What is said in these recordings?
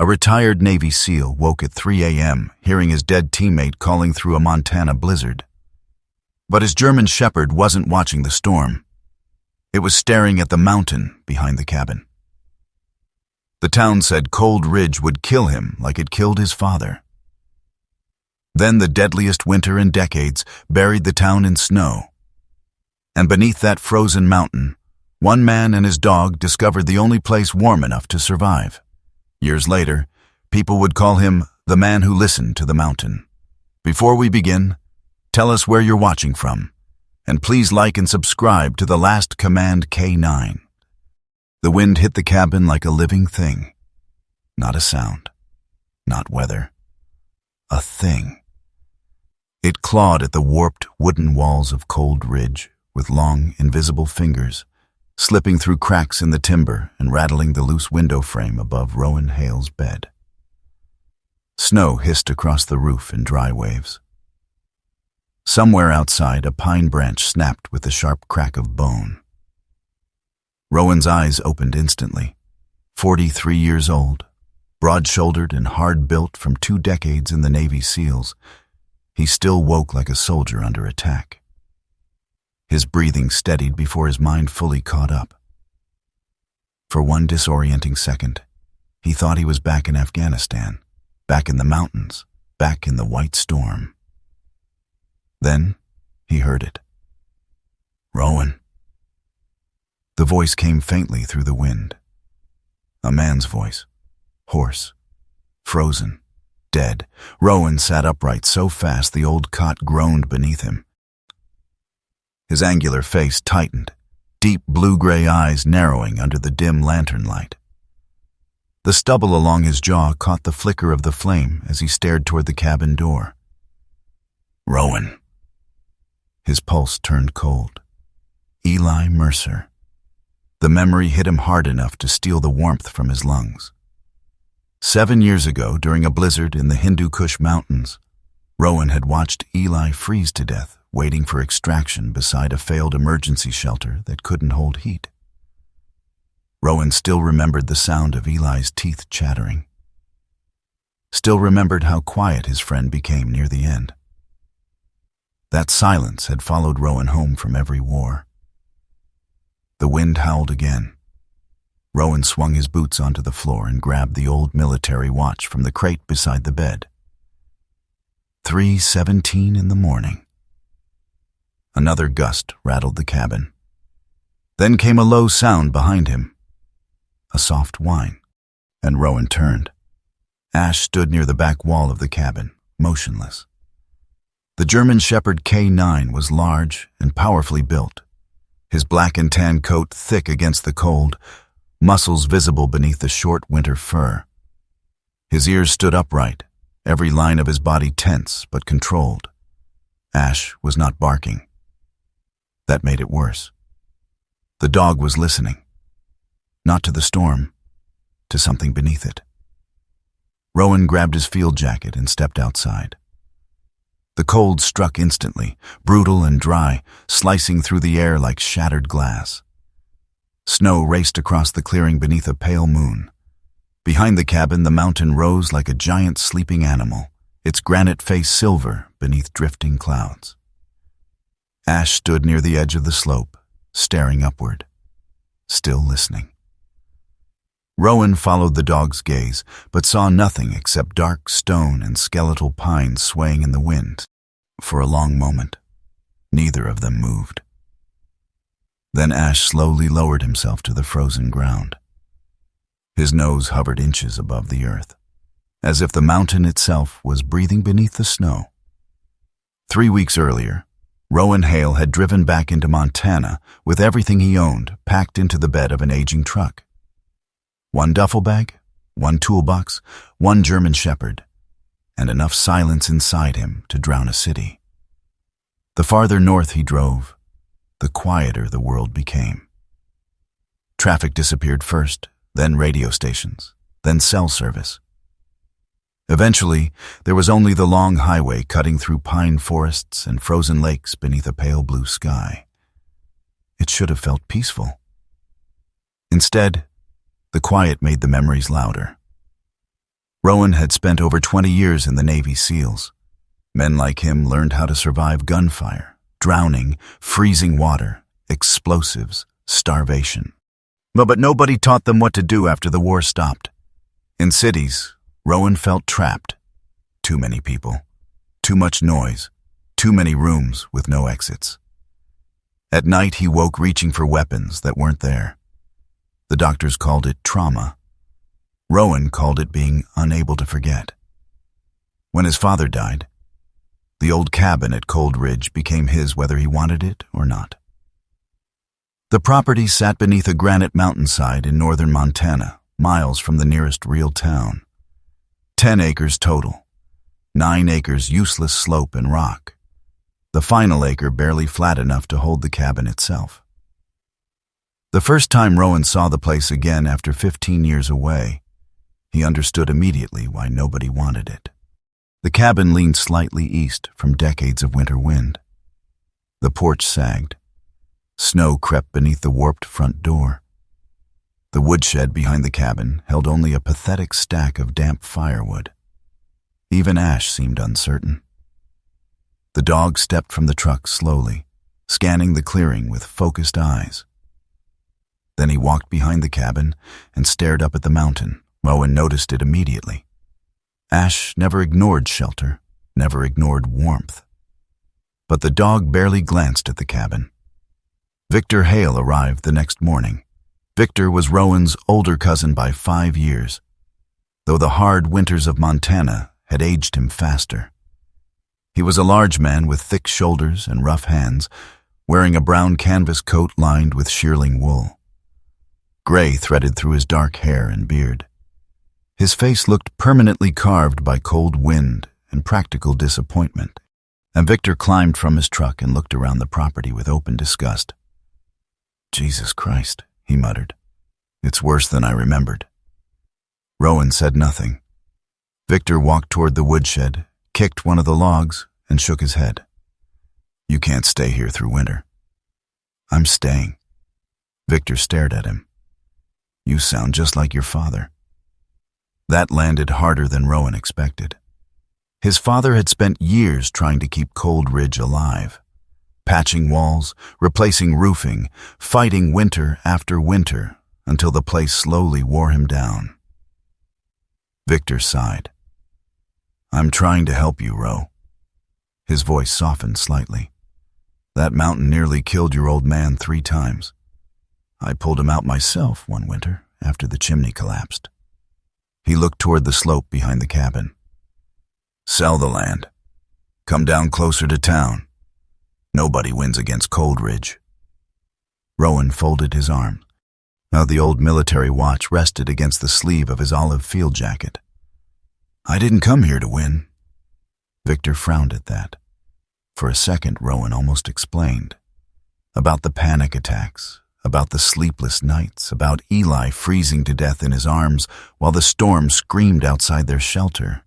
A retired Navy SEAL woke at 3 a.m., hearing his dead teammate calling through a Montana blizzard. But his German Shepherd wasn't watching the storm. It was staring at the mountain behind the cabin. The town said Cold Ridge would kill him like it killed his father. Then the deadliest winter in decades buried the town in snow. And beneath that frozen mountain, one man and his dog discovered the only place warm enough to survive. Years later, people would call him the man who listened to the mountain. Before we begin, tell us where you're watching from, and please like and subscribe to The Last Command K9. The wind hit the cabin like a living thing. Not a sound, not weather. A thing. It clawed at the warped wooden walls of Cold Ridge with long, invisible fingers, slipping through cracks in the timber and rattling the loose window frame above Rowan Hale's bed. Snow hissed across the roof in dry waves. Somewhere outside, a pine branch snapped with the sharp crack of bone. Rowan's eyes opened instantly. 43 years old, broad-shouldered and hard-built from 2 decades in the Navy SEALs, he still woke like a soldier under attack. His breathing steadied before his mind fully caught up. For one disorienting second, he thought he was back in Afghanistan, back in the mountains, back in the white storm. Then he heard it. "Rowan." The voice came faintly through the wind. A man's voice, hoarse, frozen, dead. Rowan sat upright so fast the old cot groaned beneath him. His angular face tightened, deep blue-gray eyes narrowing under the dim lantern light. The stubble along his jaw caught the flicker of the flame as he stared toward the cabin door. "Rowan." His pulse turned cold. Eli Mercer. The memory hit him hard enough to steal the warmth from his lungs. 7 years ago, during a blizzard in the Hindu Kush Mountains, Rowan had watched Eli freeze to death, waiting for extraction beside a failed emergency shelter that couldn't hold heat. Rowan still remembered the sound of Eli's teeth chattering. Still remembered how quiet his friend became near the end. That silence had followed Rowan home from every war. The wind howled again. Rowan swung his boots onto the floor and grabbed the old military watch from the crate beside the bed. 3:17 in the morning. Another gust rattled the cabin. Then came a low sound behind him. A soft whine, and Rowan turned. Ash stood near the back wall of the cabin, motionless. The German Shepherd K9 was large and powerfully built, his black and tan coat thick against the cold, muscles visible beneath the short winter fur. His ears stood upright, every line of his body tense but controlled. Ash was not barking. That made it worse. The dog was listening. Not to the storm, to something beneath it. Rowan grabbed his field jacket and stepped outside. The cold struck instantly, brutal and dry, slicing through the air like shattered glass. Snow raced across the clearing beneath a pale moon. Behind the cabin, the mountain rose like a giant sleeping animal, its granite face silver beneath drifting clouds. Ash stood near the edge of the slope, staring upward, still listening. Rowan followed the dog's gaze, but saw nothing except dark stone and skeletal pines swaying in the wind. For a long moment, neither of them moved. Then Ash slowly lowered himself to the frozen ground. His nose hovered inches above the earth, as if the mountain itself was breathing beneath the snow. 3 weeks earlier, Rowan Hale had driven back into Montana with everything he owned packed into the bed of an aging truck. 1 duffel bag, 1 toolbox, 1 German Shepherd, and enough silence inside him to drown a city. The farther north he drove, the quieter the world became. Traffic disappeared first, then radio stations, then cell service. Eventually, there was only the long highway cutting through pine forests and frozen lakes beneath a pale blue sky. It should have felt peaceful. Instead, the quiet made the memories louder. Rowan had spent over 20 years in the Navy SEALs. Men like him learned how to survive gunfire, drowning, freezing water, explosives, starvation. But nobody taught them what to do after the war stopped. In cities, Rowan felt trapped. Too many people, too much noise, too many rooms with no exits. At night, he woke reaching for weapons that weren't there. The doctors called it trauma. Rowan called it being unable to forget. When his father died, the old cabin at Cold Ridge became his whether he wanted it or not. The property sat beneath a granite mountainside in northern Montana, miles from the nearest real town. 10 acres total, 9 acres useless slope and rock. The final acre barely flat enough to hold the cabin itself. The first time Rowan saw the place again after 15 years away, he understood immediately why nobody wanted it. The cabin leaned slightly east from decades of winter wind. The porch sagged. Snow crept beneath the warped front door. The woodshed behind the cabin held only a pathetic stack of damp firewood. Even Ash seemed uncertain. The dog stepped from the truck slowly, scanning the clearing with focused eyes. Then he walked behind the cabin and stared up at the mountain. Rowan noticed it immediately. Ash never ignored shelter, never ignored warmth. But the dog barely glanced at the cabin. Victor Hale arrived the next morning. Victor was Rowan's older cousin by 5 years, though the hard winters of Montana had aged him faster. He was a large man with thick shoulders and rough hands, wearing a brown canvas coat lined with shearling wool. Gray threaded through his dark hair and beard. His face looked permanently carved by cold wind and practical disappointment, and Victor climbed from his truck and looked around the property with open disgust. "Jesus Christ," he muttered. "It's worse than I remembered." Rowan said nothing. Victor walked toward the woodshed, kicked one of the logs, and shook his head. "You can't stay here through winter." "I'm staying." Victor stared at him. "You sound just like your father." That landed harder than Rowan expected. His father had spent years trying to keep Cold Ridge alive, patching walls, replacing roofing, fighting winter after winter until the place slowly wore him down. Victor sighed. "I'm trying to help you, Ro." His voice softened slightly. "That mountain nearly killed your old man 3 times. I pulled him out myself one winter after the chimney collapsed." He looked toward the slope behind the cabin. "Sell the land. Come down closer to town. Nobody wins against Cold Ridge." Rowan folded his arms. Now the old military watch rested against the sleeve of his olive field jacket. "I didn't come here to win." Victor frowned at that. For a second, Rowan almost explained. About the panic attacks, about the sleepless nights, about Eli freezing to death in his arms while the storm screamed outside their shelter.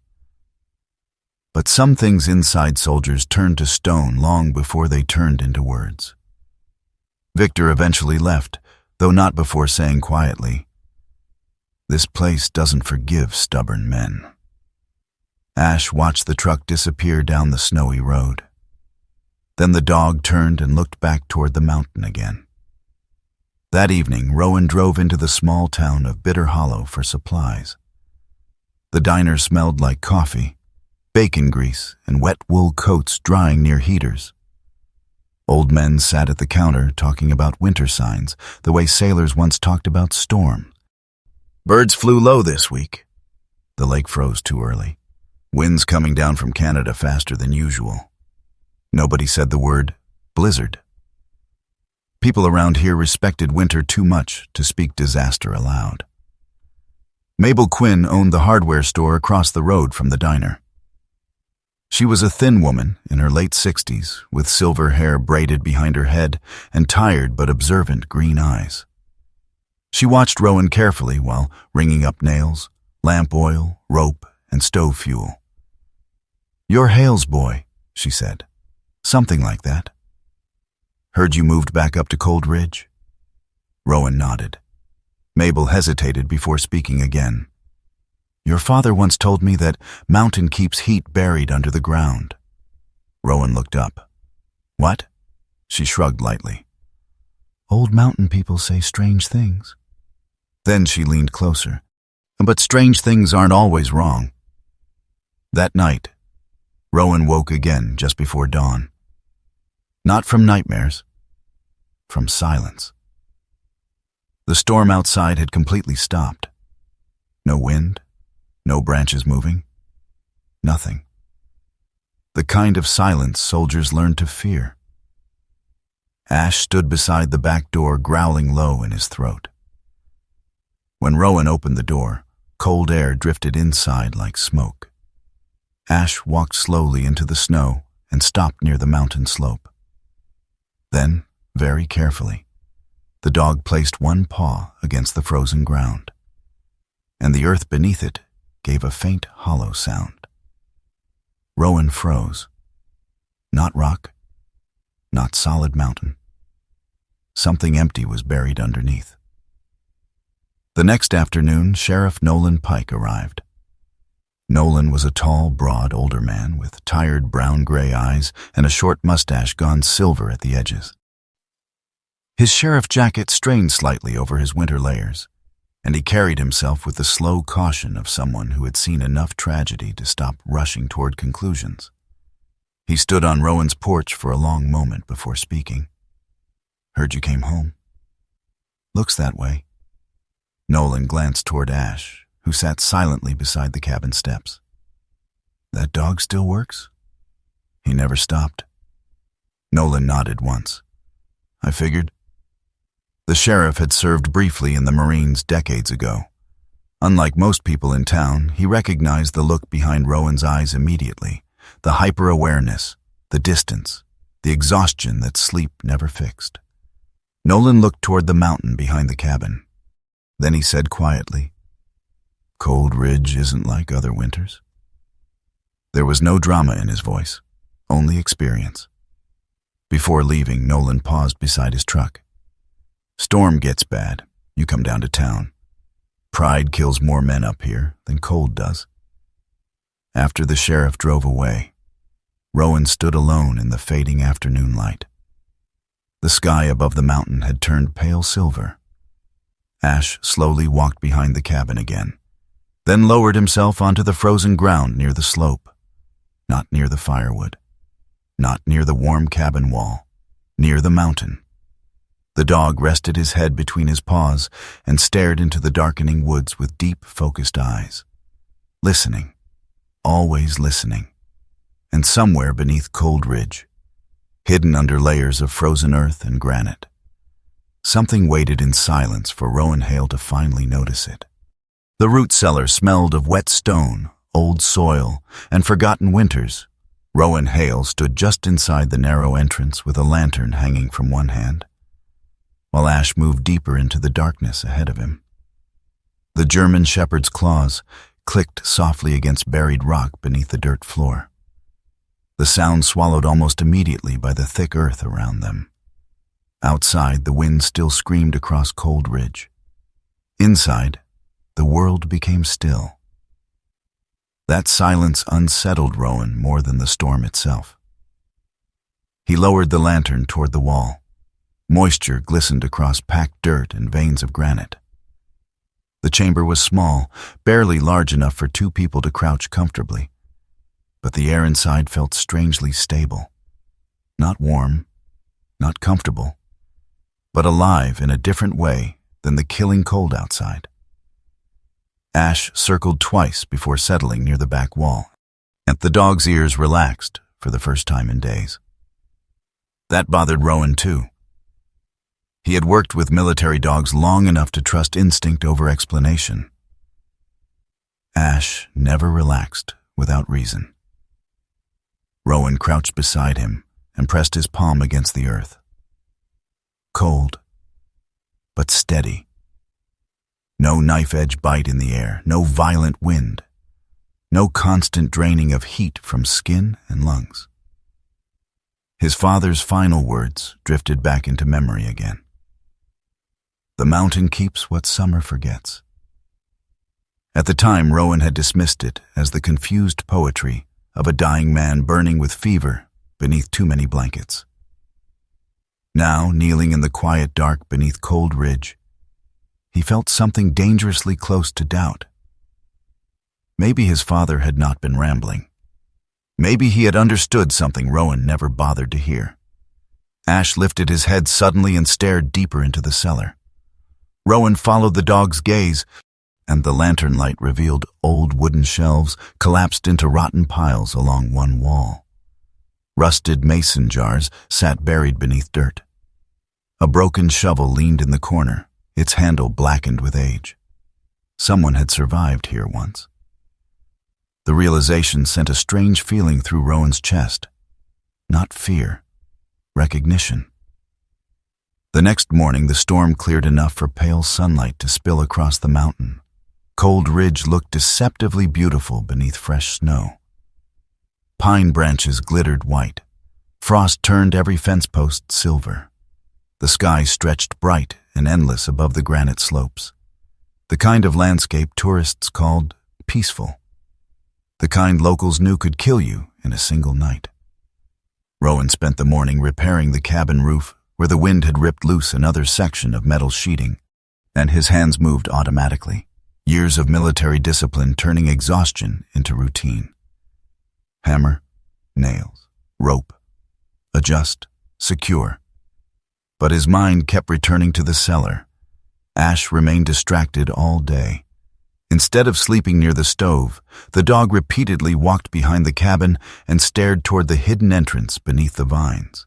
But some things inside soldiers turned to stone long before they turned into words. Victor eventually left, though not before saying quietly, "This place doesn't forgive stubborn men." Ash watched the truck disappear down the snowy road. Then the dog turned and looked back toward the mountain again. That evening, Rowan drove into the small town of Bitter Hollow for supplies. The diner smelled like coffee, bacon grease, and wet wool coats drying near heaters. Old men sat at the counter talking about winter signs, the way sailors once talked about storm. "Birds flew low this week." The lake froze too early. "Winds coming down from Canada faster than usual." Nobody said the word blizzard. People around here respected winter too much to speak disaster aloud. Mabel Quinn owned the hardware store across the road from the diner. She was a thin woman in her late 60s, with silver hair braided behind her head and tired but observant green eyes. She watched Rowan carefully while ringing up nails, lamp oil, rope, and stove fuel. "You're Hale's boy," she said. "Something like that." "Heard you moved back up to Cold Ridge?" Rowan nodded. Mabel hesitated before speaking again. Your father once told me that mountain keeps heat buried under the ground. Rowan looked up. What? She shrugged lightly. Old mountain people say strange things. Then she leaned closer. But strange things aren't always wrong. That night, Rowan woke again just before dawn. Not from nightmares, from silence. The storm outside had completely stopped. No wind, no branches moving, nothing. The kind of silence soldiers learned to fear. Ash stood beside the back door, growling low in his throat. When Rowan opened the door, cold air drifted inside like smoke. Ash walked slowly into the snow and stopped near the mountain slope. Then, very carefully, the dog placed one paw against the frozen ground, and the earth beneath it gave a faint hollow sound. Rowan froze. Not rock, not solid mountain. Something empty was buried underneath. The next afternoon, Sheriff Nolan Pike arrived. Nolan was a tall, broad, older man with tired brown-gray eyes and a short mustache gone silver at the edges. His sheriff jacket strained slightly over his winter layers, and he carried himself with the slow caution of someone who had seen enough tragedy to stop rushing toward conclusions. He stood on Rowan's porch for a long moment before speaking. Heard you came home. Looks that way. Nolan glanced toward Ash, who sat silently beside the cabin steps. That dog still works? He never stopped. Nolan nodded once. I figured. The sheriff had served briefly in the Marines decades ago. Unlike most people in town, he recognized the look behind Rowan's eyes immediately, the hyper-awareness, the distance, the exhaustion that sleep never fixed. Nolan looked toward the mountain behind the cabin. Then he said quietly, Cold Ridge isn't like other winters. There was no drama in his voice, only experience. Before leaving, Nolan paused beside his truck. Storm gets bad, you come down to town. Pride kills more men up here than cold does. After the sheriff drove away, Rowan stood alone in the fading afternoon light. The sky above the mountain had turned pale silver. Ash slowly walked behind the cabin again, then lowered himself onto the frozen ground near the slope. Not near the firewood, not near the warm cabin wall, near the mountain. The dog rested his head between his paws and stared into the darkening woods with deep, focused eyes. Listening, always listening. And somewhere beneath Cold Ridge, hidden under layers of frozen earth and granite, something waited in silence for Rowan Hale to finally notice it. The root cellar smelled of wet stone, old soil, and forgotten winters. Rowan Hale stood just inside the narrow entrance with a lantern hanging from one hand, while Ash moved deeper into the darkness ahead of him. The German shepherd's claws clicked softly against buried rock beneath the dirt floor. The sound swallowed almost immediately by the thick earth around them. Outside, the wind still screamed across Cold Ridge. Inside, the world became still. That silence unsettled Rowan more than the storm itself. He lowered the lantern toward the wall. Moisture glistened across packed dirt and veins of granite. The chamber was small, barely large enough for two people to crouch comfortably, but the air inside felt strangely stable. Not warm, not comfortable, but alive in a different way than the killing cold outside. Ash circled twice before settling near the back wall, and the dog's ears relaxed for the first time in days. That bothered Rowan too. He had worked with military dogs long enough to trust instinct over explanation. Ash never relaxed without reason. Rowan crouched beside him and pressed his palm against the earth. Cold, but steady. No knife-edge bite in the air, no violent wind, no constant draining of heat from skin and lungs. His father's final words drifted back into memory again. The mountain keeps what summer forgets. At the time, Rowan had dismissed it as the confused poetry of a dying man burning with fever beneath too many blankets. Now, kneeling in the quiet dark beneath Cold Ridge, he felt something dangerously close to doubt. Maybe his father had not been rambling. Maybe he had understood something Rowan never bothered to hear. Ash lifted his head suddenly and stared deeper into the cellar. Rowan followed the dog's gaze, and the lantern light revealed old wooden shelves collapsed into rotten piles along one wall. Rusted mason jars sat buried beneath dirt. A broken shovel leaned in the corner, its handle blackened with age. Someone had survived here once. The realization sent a strange feeling through Rowan's chest. Not fear, recognition. The next morning, the storm cleared enough for pale sunlight to spill across the mountain. Cold Ridge looked deceptively beautiful beneath fresh snow. Pine branches glittered white. Frost turned every fence post silver. The sky stretched bright and endless above the granite slopes. The kind of landscape tourists called peaceful. The kind locals knew could kill you in a single night. Rowan spent the morning repairing the cabin roof where the wind had ripped loose another section of metal sheeting, and his hands moved automatically. Years of military discipline turning exhaustion into routine. Hammer, nails, rope, adjust, secure. But his mind kept returning to the cellar. Ash remained distracted all day. Instead of sleeping near the stove, the dog repeatedly walked behind the cabin and stared toward the hidden entrance beneath the vines.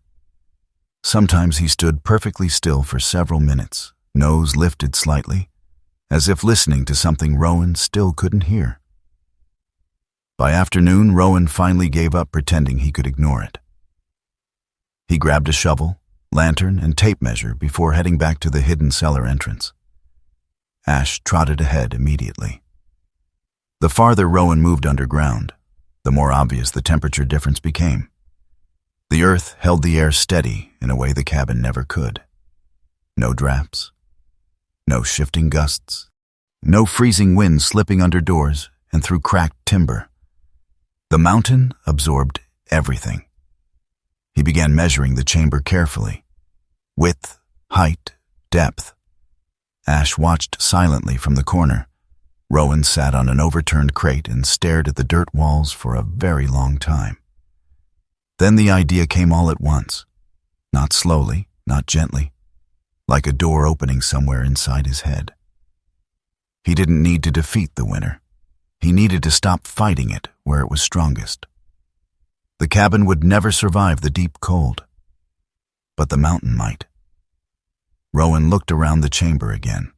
Sometimes he stood perfectly still for several minutes, nose lifted slightly, as if listening to something Rowan still couldn't hear. By afternoon, Rowan finally gave up pretending he could ignore it. He grabbed a shovel, lantern, and tape measure before heading back to the hidden cellar entrance. Ash trotted ahead immediately. The farther Rowan moved underground, the more obvious the temperature difference became. The earth held the air steady in a way the cabin never could. No drafts. No shifting gusts. No freezing wind slipping under doors and through cracked timber. The mountain absorbed everything. He began measuring the chamber carefully. Width, height, depth. Ash watched silently from the corner. Rowan sat on an overturned crate and stared at the dirt walls for a very long time. Then the idea came all at once. Not slowly, not gently. Like a door opening somewhere inside his head. He didn't need to defeat the winter. He needed to stop fighting it where it was strongest. The cabin would never survive the deep cold. But the mountain might. Rowan looked around the chamber again.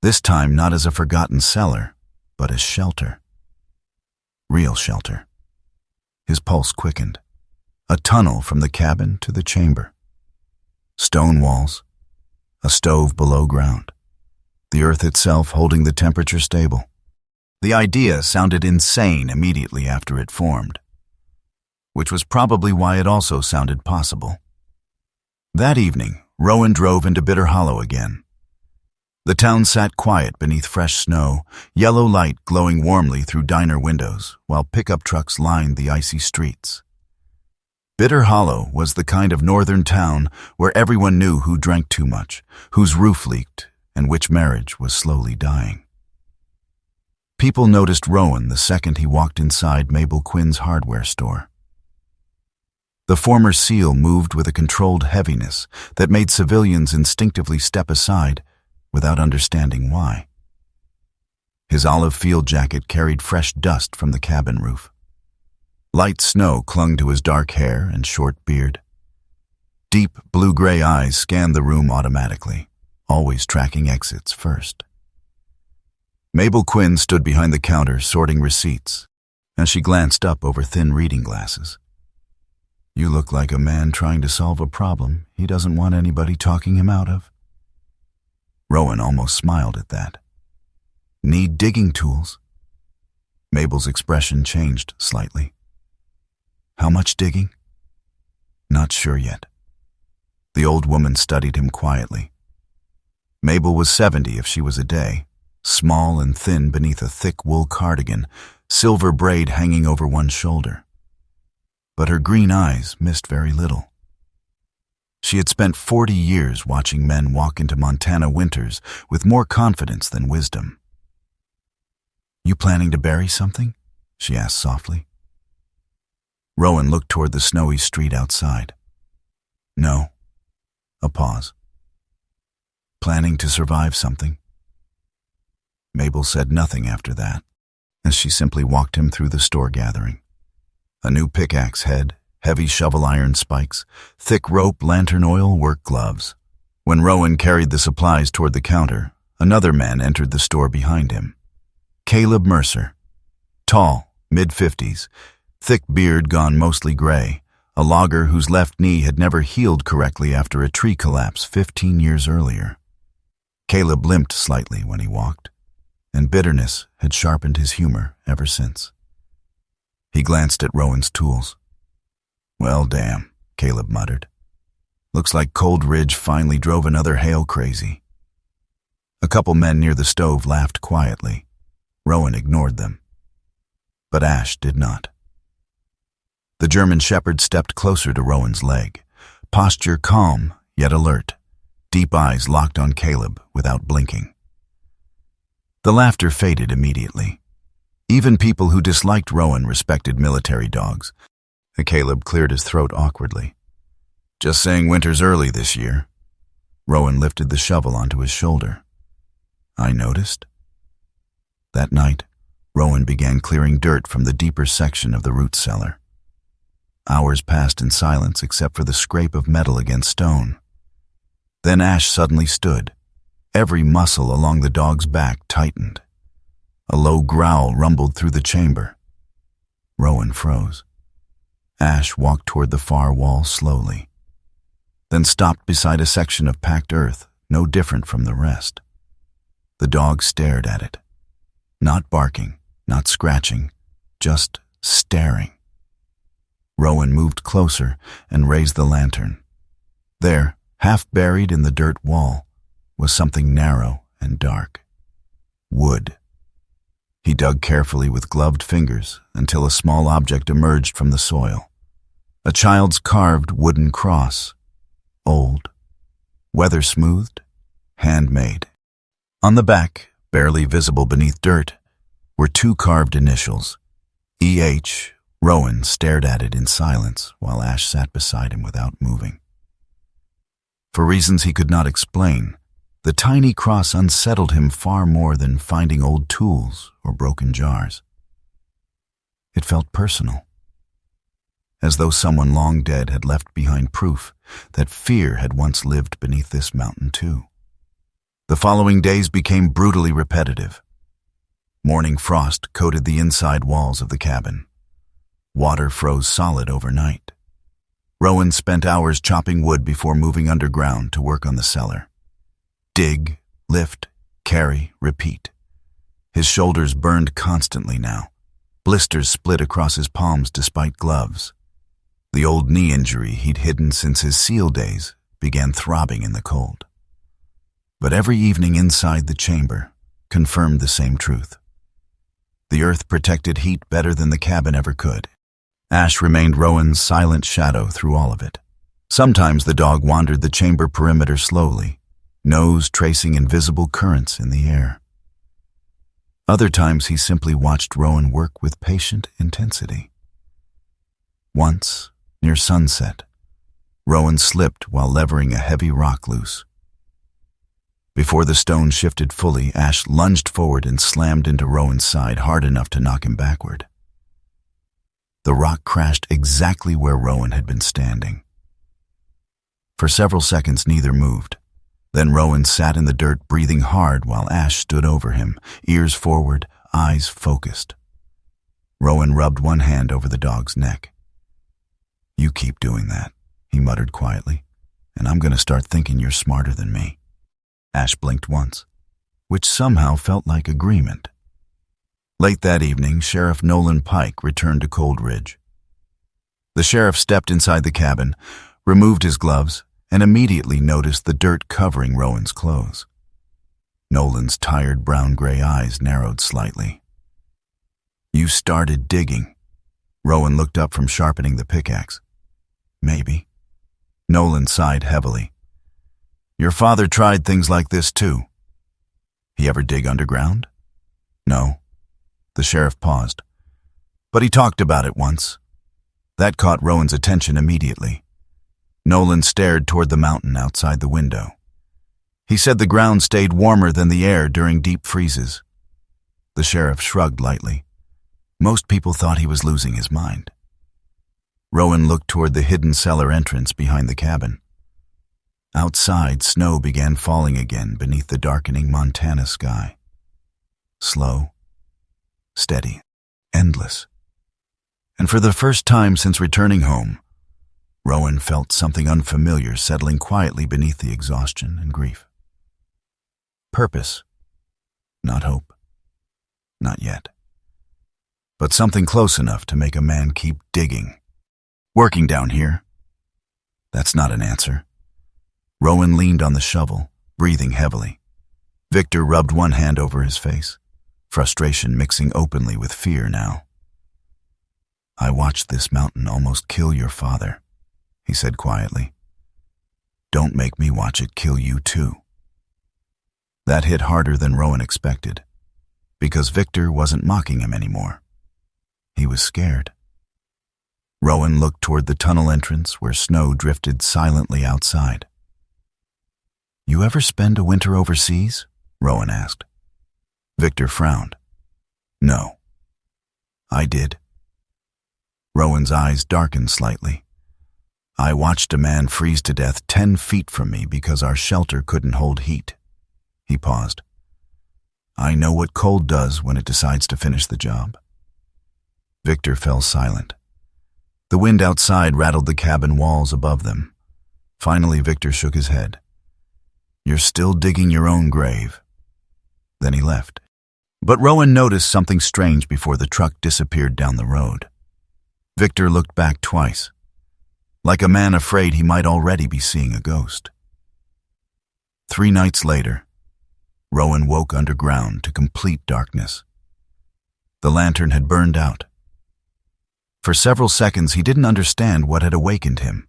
This time not as a forgotten cellar, but as shelter. Real shelter. His pulse quickened. A tunnel from the cabin to the chamber. Stone walls. A stove below ground. The earth itself holding the temperature stable. The idea sounded insane immediately after it formed, which was probably why it also sounded possible. That evening, Rowan drove into Bitter Hollow again. The town sat quiet beneath fresh snow, yellow light glowing warmly through diner windows, while pickup trucks lined the icy streets. Bitter Hollow was the kind of northern town where everyone knew who drank too much, whose roof leaked, and which marriage was slowly dying. People noticed Rowan the second he walked inside Mabel Quinn's hardware store. The former SEAL moved with a controlled heaviness that made civilians instinctively step aside without understanding why. His olive field jacket carried fresh dust from the cabin roof. Light snow clung to his dark hair and short beard. Deep blue-gray eyes scanned the room automatically, always tracking exits first. Mabel Quinn stood behind the counter sorting receipts, as she glanced up over thin reading glasses. "You look like a man trying to solve a problem he doesn't want anybody talking him out of." Rowan almost smiled at that. "Need digging tools?" Mabel's expression changed slightly. "How much digging?" "Not sure yet." The old woman studied him quietly. Mabel was 70 if she was a day, small and thin beneath a thick wool cardigan, silver braid hanging over one shoulder. But her green eyes missed very little. She had spent 40 years watching men walk into Montana winters with more confidence than wisdom. "You planning to bury something?" she asked softly. Rowan looked toward the snowy street outside. "No." A pause. "Planning to survive something?" Mabel said nothing after that, as she simply walked him through the store gathering. A new pickaxe head, heavy shovel iron spikes, thick rope, lantern oil, work gloves. When Rowan carried the supplies toward the counter, another man entered the store behind him. Caleb Mercer. Tall, mid-50s, thick beard gone mostly gray, a logger whose left knee had never healed correctly after a tree collapse 15 years earlier. Caleb limped slightly when he walked, and bitterness had sharpened his humor ever since. He glanced at Rowan's tools. "Well, damn," Caleb muttered. "Looks like Cold Ridge finally drove another Hale crazy." A couple men near the stove laughed quietly. Rowan ignored them. But Ash did not. The German shepherd stepped closer to Rowan's leg, posture calm yet alert, deep eyes locked on Caleb without blinking. The laughter faded immediately. Even people who disliked Rowan respected military dogs. Caleb cleared his throat awkwardly. "Just saying winter's early this year." Rowan lifted the shovel onto his shoulder. "I noticed." That night, Rowan began clearing dirt from the deeper section of the root cellar. Hours passed in silence except for the scrape of metal against stone. Then Ash suddenly stood. Every muscle along the dog's back tightened. A low growl rumbled through the chamber. Rowan froze. Ash walked toward the far wall slowly, then stopped beside a section of packed earth no different from the rest. The dog stared at it, not barking, not scratching, just staring. Rowan moved closer and raised the lantern. There, half buried in the dirt wall, was something narrow and dark. Wood. He dug carefully with gloved fingers until a small object emerged from the soil. A child's carved wooden cross. Old. Weather-smoothed. Handmade. On the back, barely visible beneath dirt, were two carved initials. E.H. Rowan stared at it in silence while Ash sat beside him without moving. For reasons he could not explain, the tiny cross unsettled him far more than finding old tools or broken jars. It felt personal, as though someone long dead had left behind proof that fear had once lived beneath this mountain too. The following days became brutally repetitive. Morning frost coated the inside walls of the cabin. Water froze solid overnight. Rowan spent hours chopping wood before moving underground to work on the cellar. Dig, lift, carry, repeat. His shoulders burned constantly now. Blisters split across his palms despite gloves. The old knee injury he'd hidden since his SEAL days began throbbing in the cold. But every evening inside the chamber confirmed the same truth. The earth protected heat better than the cabin ever could. Ash remained Rowan's silent shadow through all of it. Sometimes the dog wandered the chamber perimeter slowly, nose tracing invisible currents in the air. Other times he simply watched Rowan work with patient intensity. Once, near sunset, Rowan slipped while levering a heavy rock loose. Before the stone shifted fully, Ash lunged forward and slammed into Rowan's side hard enough to knock him backward. The rock crashed exactly where Rowan had been standing. For several seconds neither moved. Then Rowan sat in the dirt breathing hard while Ash stood over him, ears forward, eyes focused. Rowan rubbed one hand over the dog's neck. "You keep doing that," he muttered quietly, "and I'm going to start thinking you're smarter than me." Ash blinked once, which somehow felt like agreement. Late that evening, Sheriff Nolan Pike returned to Cold Ridge. The sheriff stepped inside the cabin, removed his gloves, and immediately noticed the dirt covering Rowan's clothes. Nolan's tired brown-gray eyes narrowed slightly. "You started digging." Rowan looked up from sharpening the pickaxe. "Maybe." Nolan sighed heavily. "Your father tried things like this too." "He ever dig underground?" "No." The sheriff paused. "But he talked about it once." That caught Rowan's attention immediately. Nolan stared toward the mountain outside the window. He said the ground stayed warmer than the air during deep freezes. The sheriff shrugged lightly. Most people thought he was losing his mind. Rowan looked toward the hidden cellar entrance behind the cabin. Outside, snow began falling again beneath the darkening Montana sky. Slow, steady, endless. And for the first time since returning home, Rowan felt something unfamiliar settling quietly beneath the exhaustion and grief. Purpose, not hope, not yet. But something close enough to make a man keep digging. "Working down here?" "That's not an answer." Rowan leaned on the shovel, breathing heavily. Victor rubbed one hand over his face, frustration mixing openly with fear now. "I watched this mountain almost kill your father," he said quietly. "Don't make me watch it kill you too." That hit harder than Rowan expected, because Victor wasn't mocking him anymore. He was scared. Rowan looked toward the tunnel entrance where snow drifted silently outside. "You ever spend a winter overseas?" Rowan asked. Victor frowned. "No." "I did." Rowan's eyes darkened slightly. "I watched a man freeze to death 10 feet from me because our shelter couldn't hold heat." He paused. "I know what cold does when it decides to finish the job." Victor fell silent. The wind outside rattled the cabin walls above them. Finally, Victor shook his head. "You're still digging your own grave." Then he left. But Rowan noticed something strange before the truck disappeared down the road. Victor looked back twice, like a man afraid he might already be seeing a ghost. 3 nights later, Rowan woke underground to complete darkness. The lantern had burned out. For several seconds, he didn't understand what had awakened him.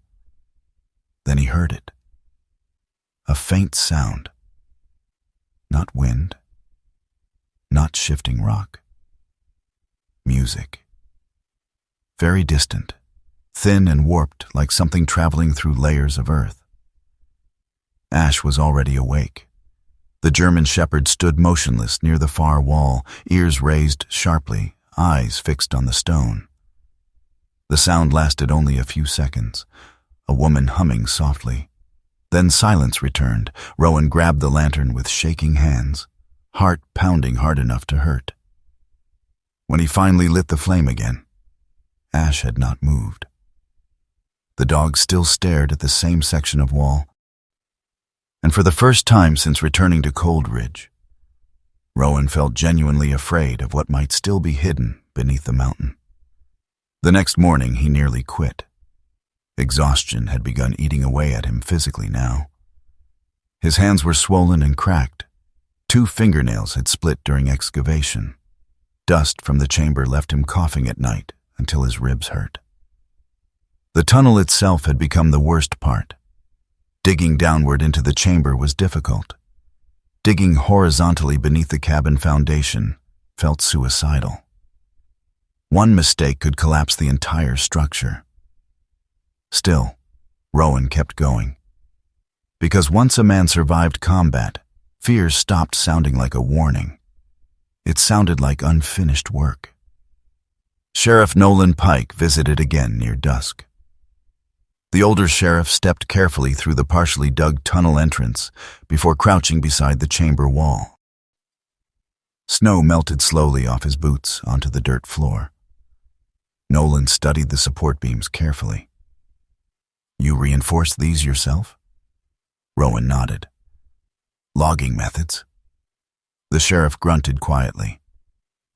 Then he heard it. A faint sound. Not wind. Not shifting rock. Music. Very distant, thin and warped like something traveling through layers of earth. Ash was already awake. The German shepherd stood motionless near the far wall, ears raised sharply, eyes fixed on the stone. The sound lasted only a few seconds, a woman humming softly. Then silence returned. Rowan grabbed the lantern with shaking hands, heart pounding hard enough to hurt. When he finally lit the flame again, Ash had not moved. The dog still stared at the same section of wall. And for the first time since returning to Cold Ridge, Rowan felt genuinely afraid of what might still be hidden beneath the mountain. The next morning, he nearly quit. Exhaustion had begun eating away at him physically now. His hands were swollen and cracked. 2 fingernails had split during excavation. Dust from the chamber left him coughing at night until his ribs hurt. The tunnel itself had become the worst part. Digging downward into the chamber was difficult. Digging horizontally beneath the cabin foundation felt suicidal. One mistake could collapse the entire structure. Still, Rowan kept going. Because once a man survived combat, fear stopped sounding like a warning. It sounded like unfinished work. Sheriff Nolan Pike visited again near dusk. The older sheriff stepped carefully through the partially dug tunnel entrance before crouching beside the chamber wall. Snow melted slowly off his boots onto the dirt floor. Nolan studied the support beams carefully. "You reinforced these yourself?" Rowan nodded. "Logging methods?" The sheriff grunted quietly.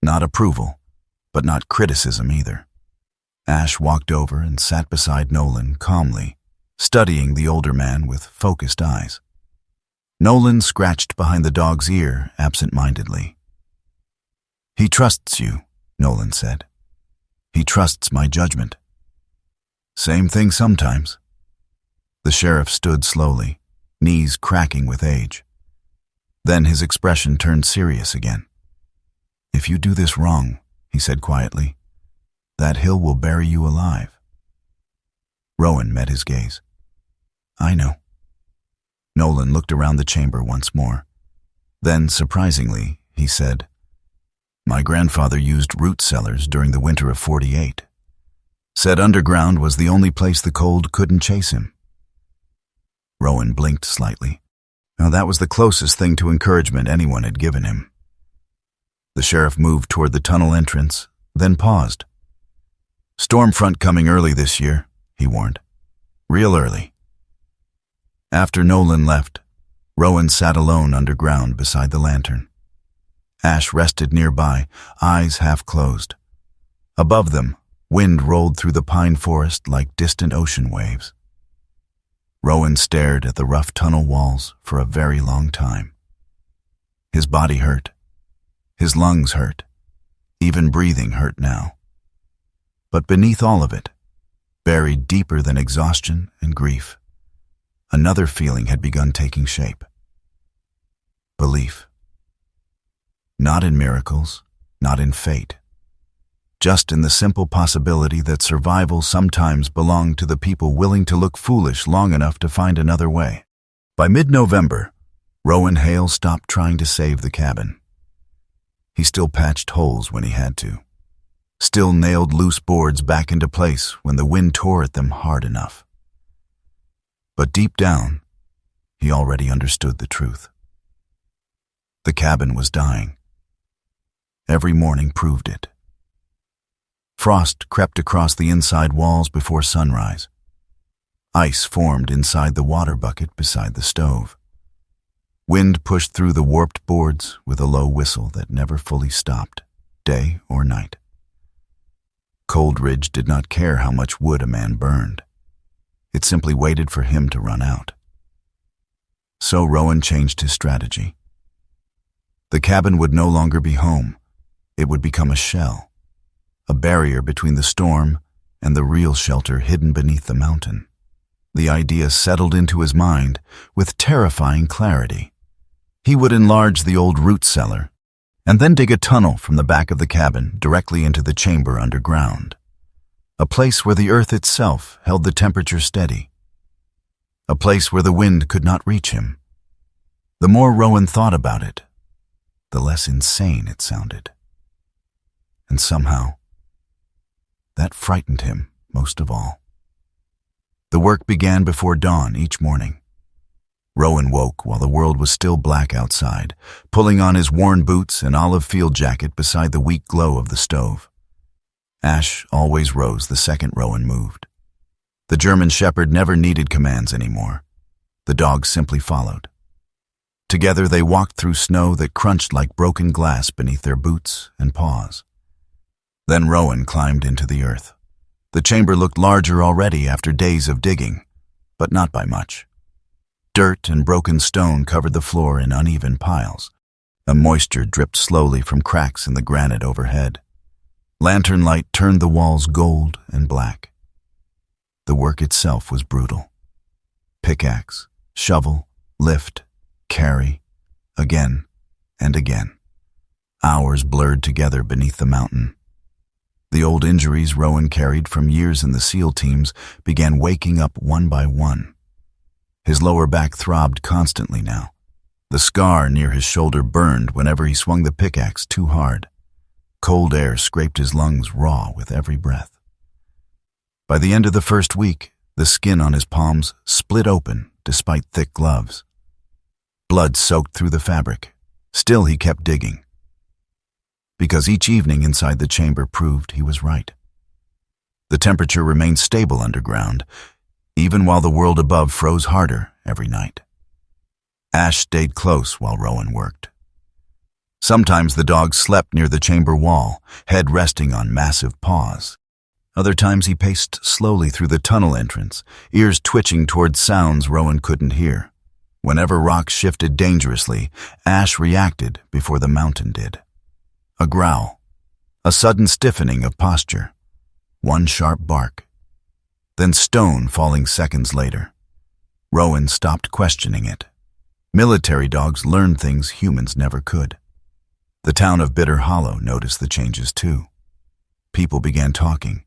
Not approval, but not criticism either. Ash walked over and sat beside Nolan calmly, studying the older man with focused eyes. Nolan scratched behind the dog's ear absent-mindedly. "He trusts you," Nolan said. "He trusts my judgment." "Same thing sometimes." The sheriff stood slowly, knees cracking with age. Then his expression turned serious again. "If you do this wrong," he said quietly, "that hill will bury you alive." Rowan met his gaze. "I know." Nolan looked around the chamber once more. Then, surprisingly, he said, "My grandfather used root cellars during the winter of '48. Said underground was the only place the cold couldn't chase him." Rowan blinked slightly. Now that was the closest thing to encouragement anyone had given him. The sheriff moved toward the tunnel entrance, then paused. "Storm front coming early this year," he warned. "Real early." After Nolan left, Rowan sat alone underground beside the lantern. Ash rested nearby, eyes half closed. Above them, wind rolled through the pine forest like distant ocean waves. Rowan stared at the rough tunnel walls for a very long time. His body hurt. His lungs hurt. Even breathing hurt now. But beneath all of it, buried deeper than exhaustion and grief, another feeling had begun taking shape. Belief. Not in miracles, not in fate. Just in the simple possibility that survival sometimes belonged to the people willing to look foolish long enough to find another way. By mid-November, Rowan Hale stopped trying to save the cabin. He still patched holes when he had to. Still nailed loose boards back into place when the wind tore at them hard enough. But deep down, he already understood the truth. The cabin was dying. Every morning proved it. Frost crept across the inside walls before sunrise. Ice formed inside the water bucket beside the stove. Wind pushed through the warped boards with a low whistle that never fully stopped, day or night. Coldridge did not care how much wood a man burned. It simply waited for him to run out. So Rowan changed his strategy. The cabin would no longer be home. It would become a shell, a barrier between the storm and the real shelter hidden beneath the mountain. The idea settled into his mind with terrifying clarity. He would enlarge the old root cellar and then dig a tunnel from the back of the cabin directly into the chamber underground, a place where the earth itself held the temperature steady, a place where the wind could not reach him. The more Rowan thought about it, the less insane it sounded. And somehow, that frightened him most of all. The work began before dawn each morning. Rowan woke while the world was still black outside, pulling on his worn boots and olive field jacket beside the weak glow of the stove. Ash always rose the second Rowan moved. The German shepherd never needed commands anymore. The dog simply followed. Together they walked through snow that crunched like broken glass beneath their boots and paws. Then Rowan climbed into the earth. The chamber looked larger already after days of digging, but not by much. Dirt and broken stone covered the floor in uneven piles. A moisture dripped slowly from cracks in the granite overhead. Lantern light turned the walls gold and black. The work itself was brutal. Pickaxe, shovel, lift, carry, again and again. Hours blurred together beneath the mountain. The old injuries Rowan carried from years in the SEAL teams began waking up one by one. His lower back throbbed constantly now. The scar near his shoulder burned whenever he swung the pickaxe too hard. Cold air scraped his lungs raw with every breath. By the end of the first week, the skin on his palms split open despite thick gloves. Blood soaked through the fabric. Still he kept digging. Because each evening inside the chamber proved he was right. The temperature remained stable underground, even while the world above froze harder every night. Ash stayed close while Rowan worked. Sometimes the dog slept near the chamber wall, head resting on massive paws. Other times he paced slowly through the tunnel entrance, ears twitching toward sounds Rowan couldn't hear. Whenever rocks shifted dangerously, Ash reacted before the mountain did. A growl, a sudden stiffening of posture, one sharp bark, then stone falling seconds later. Rowan stopped questioning it. Military dogs learned things humans never could. The town of Bitter Hollow noticed the changes too. People began talking.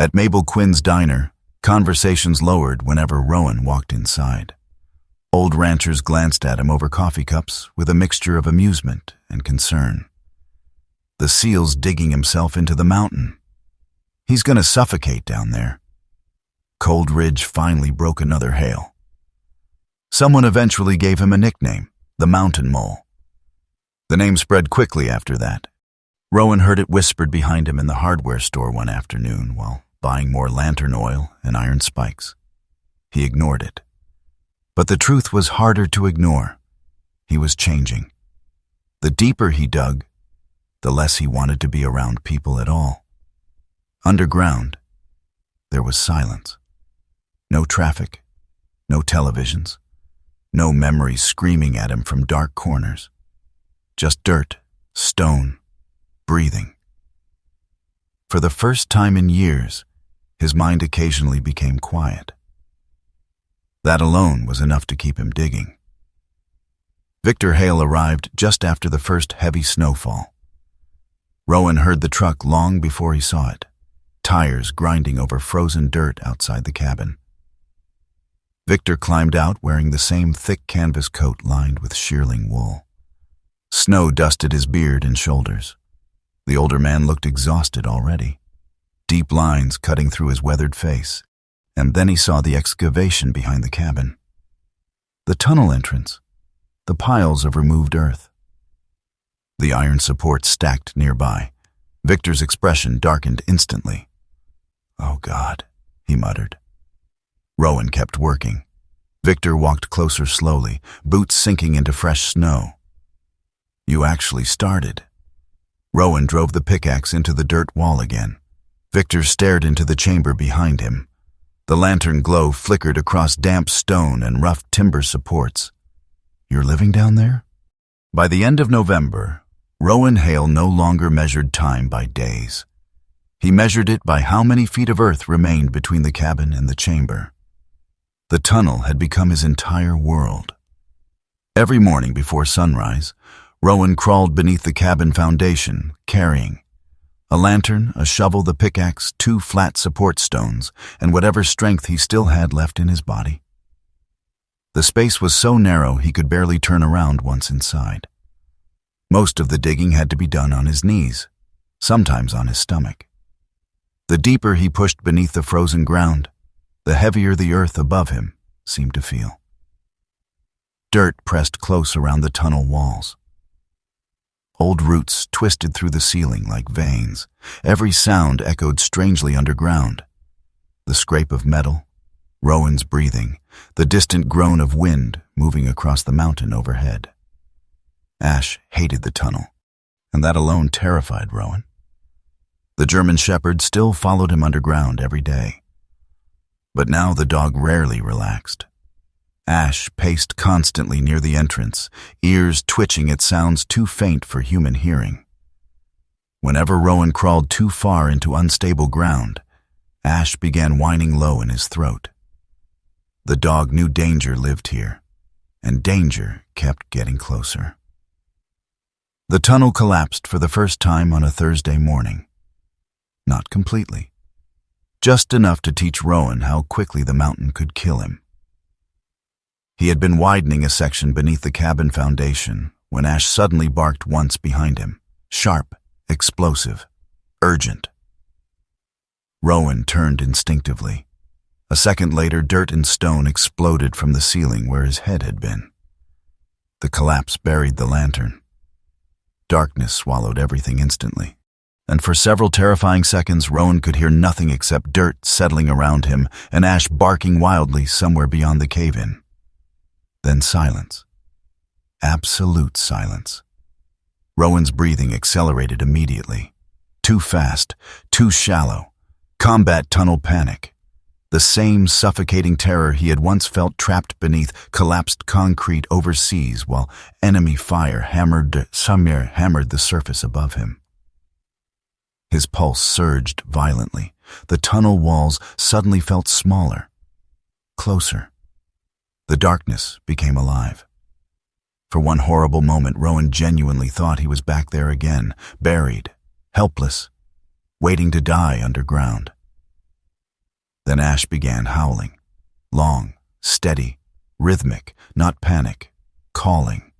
At Mabel Quinn's diner, conversations lowered whenever Rowan walked inside. Old ranchers glanced at him over coffee cups with a mixture of amusement and concern. The seal's digging himself into the mountain. He's gonna suffocate down there. Cold Ridge finally broke another hail. Someone eventually gave him a nickname, the Mountain Mole. The name spread quickly after that. Rowan heard it whispered behind him in the hardware store one afternoon while buying more lantern oil and iron spikes. He ignored it. But the truth was harder to ignore. He was changing. The deeper he dug, the less he wanted to be around people at all. Underground, there was silence. No traffic, no televisions, no memories screaming at him from dark corners. Just dirt, stone, breathing. For the first time in years, his mind occasionally became quiet. That alone was enough to keep him digging. Victor Hale arrived just after the first heavy snowfall. Rowan heard the truck long before he saw it, tires grinding over frozen dirt outside the cabin. Victor climbed out wearing the same thick canvas coat lined with shearling wool. Snow dusted his beard and shoulders. The older man looked exhausted already, deep lines cutting through his weathered face, and then he saw the excavation behind the cabin. The tunnel entrance, the piles of removed earth. The iron supports stacked nearby. Victor's expression darkened instantly. "Oh God," he muttered. Rowan kept working. Victor walked closer slowly, boots sinking into fresh snow. "You actually started." Rowan drove the pickaxe into the dirt wall again. Victor stared into the chamber behind him. The lantern glow flickered across damp stone and rough timber supports. "You're living down there?" By the end of November, Rowan Hale no longer measured time by days. He measured it by how many feet of earth remained between the cabin and the chamber. The tunnel had become his entire world. Every morning before sunrise, Rowan crawled beneath the cabin foundation, carrying a lantern, a shovel, the pickaxe, 2 flat support stones, and whatever strength he still had left in his body. The space was so narrow he could barely turn around once inside. Most of the digging had to be done on his knees, sometimes on his stomach. The deeper he pushed beneath the frozen ground, the heavier the earth above him seemed to feel. Dirt pressed close around the tunnel walls. Old roots twisted through the ceiling like veins. Every sound echoed strangely underground. The scrape of metal, Rowan's breathing, the distant groan of wind moving across the mountain overhead. Ash hated the tunnel, and that alone terrified Rowan. The German shepherd still followed him underground every day. But now the dog rarely relaxed. Ash paced constantly near the entrance, ears twitching at sounds too faint for human hearing. Whenever Rowan crawled too far into unstable ground, Ash began whining low in his throat. The dog knew danger lived here, and danger kept getting closer. The tunnel collapsed for the first time on a Thursday morning. Not completely. Just enough to teach Rowan how quickly the mountain could kill him. He had been widening a section beneath the cabin foundation when Ash suddenly barked once behind him, sharp, explosive, urgent. Rowan turned instinctively. A second later, dirt and stone exploded from the ceiling where his head had been. The collapse buried the lantern. Darkness swallowed everything instantly. And for several terrifying seconds, Rowan could hear nothing except dirt settling around him and Ash barking wildly somewhere beyond the cave-in. Then silence. Absolute silence. Rowan's breathing accelerated immediately. Too fast, too shallow. Combat tunnel panic. The same suffocating terror he had once felt trapped beneath collapsed concrete overseas while enemy fire hammered the surface above him. His pulse surged violently. The tunnel walls suddenly felt smaller, closer. The darkness became alive. For one horrible moment, Rowan genuinely thought he was back there again, buried, helpless, waiting to die underground. Then Ash began howling, long, steady, rhythmic, not panic, calling.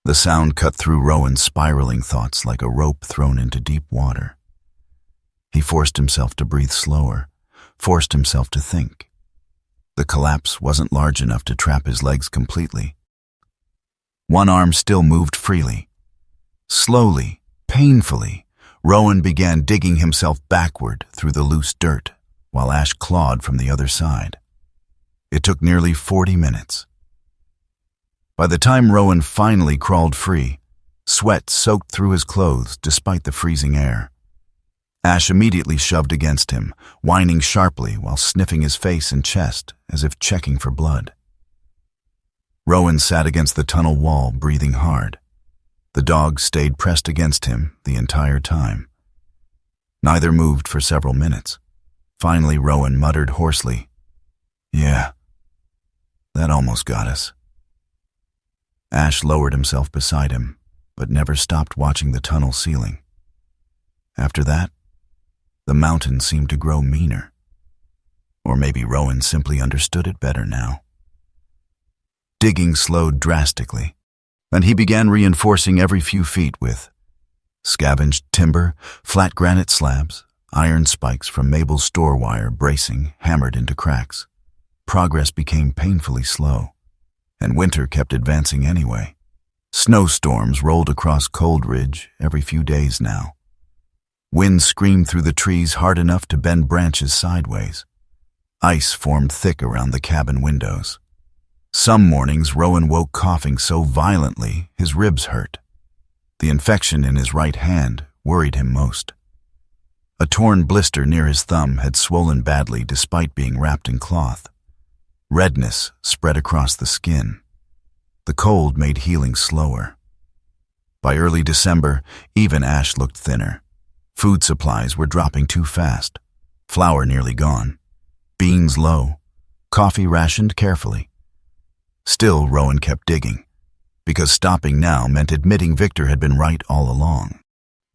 The sound cut through Rowan's spiraling thoughts like a rope thrown into deep water. He forced himself to breathe slower, forced himself to think. The collapse wasn't large enough to trap his legs completely. One arm still moved freely. Slowly, painfully, Rowan began digging himself backward through the loose dirt, while Ash clawed from the other side. It took nearly 40 minutes. By the time Rowan finally crawled free, sweat soaked through his clothes despite the freezing air. Ash immediately shoved against him, whining sharply while sniffing his face and chest as if checking for blood. Rowan sat against the tunnel wall, breathing hard. The dog stayed pressed against him the entire time. Neither moved for several minutes. Finally, Rowan muttered hoarsely, "Yeah, that almost got us." Ash lowered himself beside him, but never stopped watching the tunnel ceiling. After that, the mountain seemed to grow meaner. Or maybe Rowan simply understood it better now. Digging slowed drastically, and he began reinforcing every few feet with scavenged timber, flat granite slabs, iron spikes from Mabel's store wire bracing hammered into cracks. Progress became painfully slow, and winter kept advancing anyway. Snowstorms rolled across Cold Ridge every few days now. Wind screamed through the trees hard enough to bend branches sideways. Ice formed thick around the cabin windows. Some mornings Rowan woke coughing so violently his ribs hurt. The infection in his right hand worried him most. A torn blister near his thumb had swollen badly despite being wrapped in cloth. Redness spread across the skin. The cold made healing slower. By early December, even Ash looked thinner. Food supplies were dropping too fast. Flour nearly gone. Beans low. Coffee rationed carefully. Still, Rowan kept digging, because stopping now meant admitting Victor had been right all along.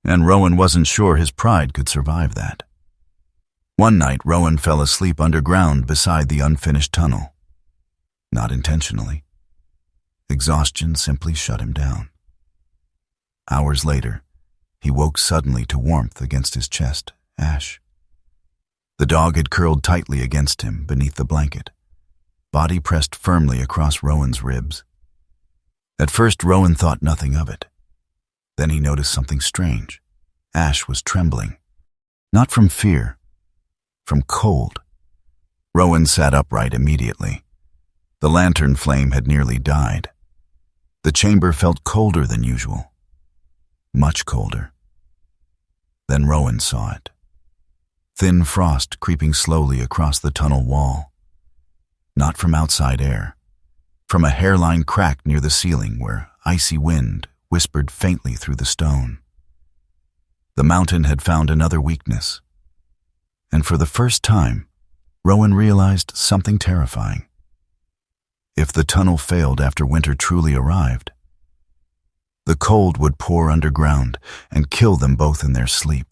And Rowan wasn't sure his pride could survive that. One night, Rowan fell asleep underground beside the unfinished tunnel. Not intentionally. Exhaustion simply shut him down. Hours later, he woke suddenly to warmth against his chest, Ash. The dog had curled tightly against him beneath the blanket, body pressed firmly across Rowan's ribs. At first, Rowan thought nothing of it. Then he noticed something strange. Ash was trembling. Not from fear, from cold. Rowan sat upright immediately. The lantern flame had nearly died. The chamber felt colder than usual. Much colder. Then Rowan saw it. Thin frost creeping slowly across the tunnel wall. Not from outside air. From a hairline crack near the ceiling where icy wind whispered faintly through the stone. The mountain had found another weakness. And for the first time, Rowan realized something terrifying. If the tunnel failed after winter truly arrived, the cold would pour underground and kill them both in their sleep.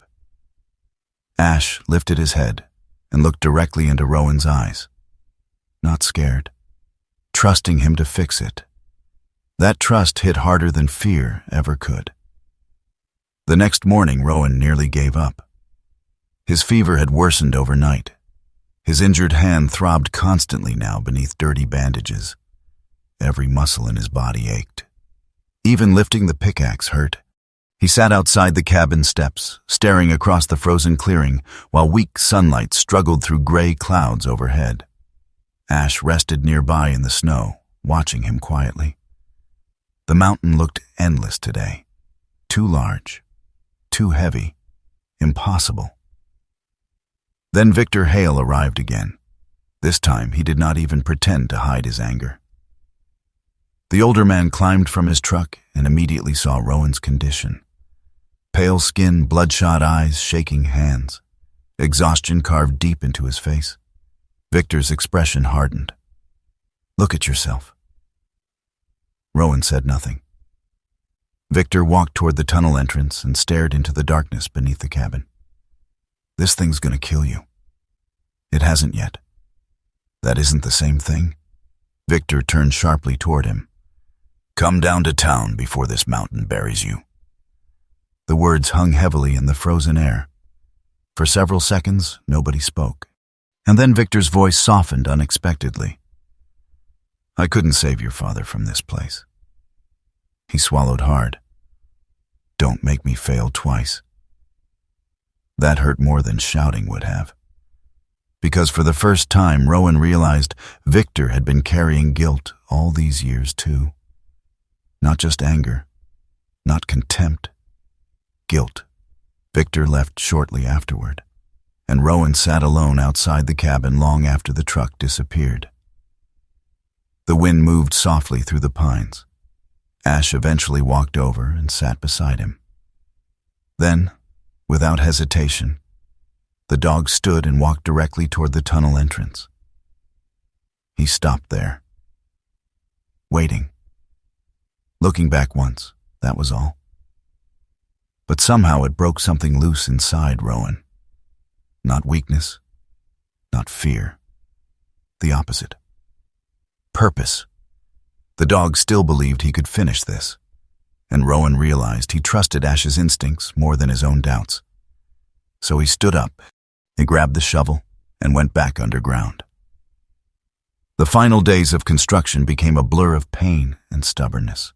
Ash lifted his head and looked directly into Rowan's eyes. Not scared, trusting him to fix it. That trust hit harder than fear ever could. The next morning, Rowan nearly gave up. His fever had worsened overnight. His injured hand throbbed constantly now beneath dirty bandages. Every muscle in his body ached. Even lifting the pickaxe hurt. He sat outside the cabin steps, staring across the frozen clearing while weak sunlight struggled through gray clouds overhead. Ash rested nearby in the snow, watching him quietly. The mountain looked endless today. Too large, too heavy, impossible. Then Victor Hale arrived again. This time he did not even pretend to hide his anger. The older man climbed from his truck and immediately saw Rowan's condition. Pale skin, bloodshot eyes, shaking hands. Exhaustion carved deep into his face. Victor's expression hardened. "Look at yourself." Rowan said nothing. Victor walked toward the tunnel entrance and stared into the darkness beneath the cabin. "This thing's gonna kill you." "It hasn't yet." "That isn't the same thing." Victor turned sharply toward him. "Come down to town before this mountain buries you." The words hung heavily in the frozen air. For several seconds, nobody spoke. And then Victor's voice softened unexpectedly. "I couldn't save your father from this place." He swallowed hard. "Don't make me fail twice." That hurt more than shouting would have. Because for the first time, Rowan realized Victor had been carrying guilt all these years too. Not just anger, not contempt, guilt. Victor left shortly afterward, and Rowan sat alone outside the cabin long after the truck disappeared. The wind moved softly through the pines. Ash eventually walked over and sat beside him. Then, without hesitation, the dog stood and walked directly toward the tunnel entrance. He stopped there, waiting. Looking back once, that was all. But somehow it broke something loose inside Rowan. Not weakness, not fear. The opposite. Purpose. The dog still believed he could finish this, and Rowan realized he trusted Ash's instincts more than his own doubts. So he stood up, he grabbed the shovel, and went back underground. The final days of construction became a blur of pain and stubbornness.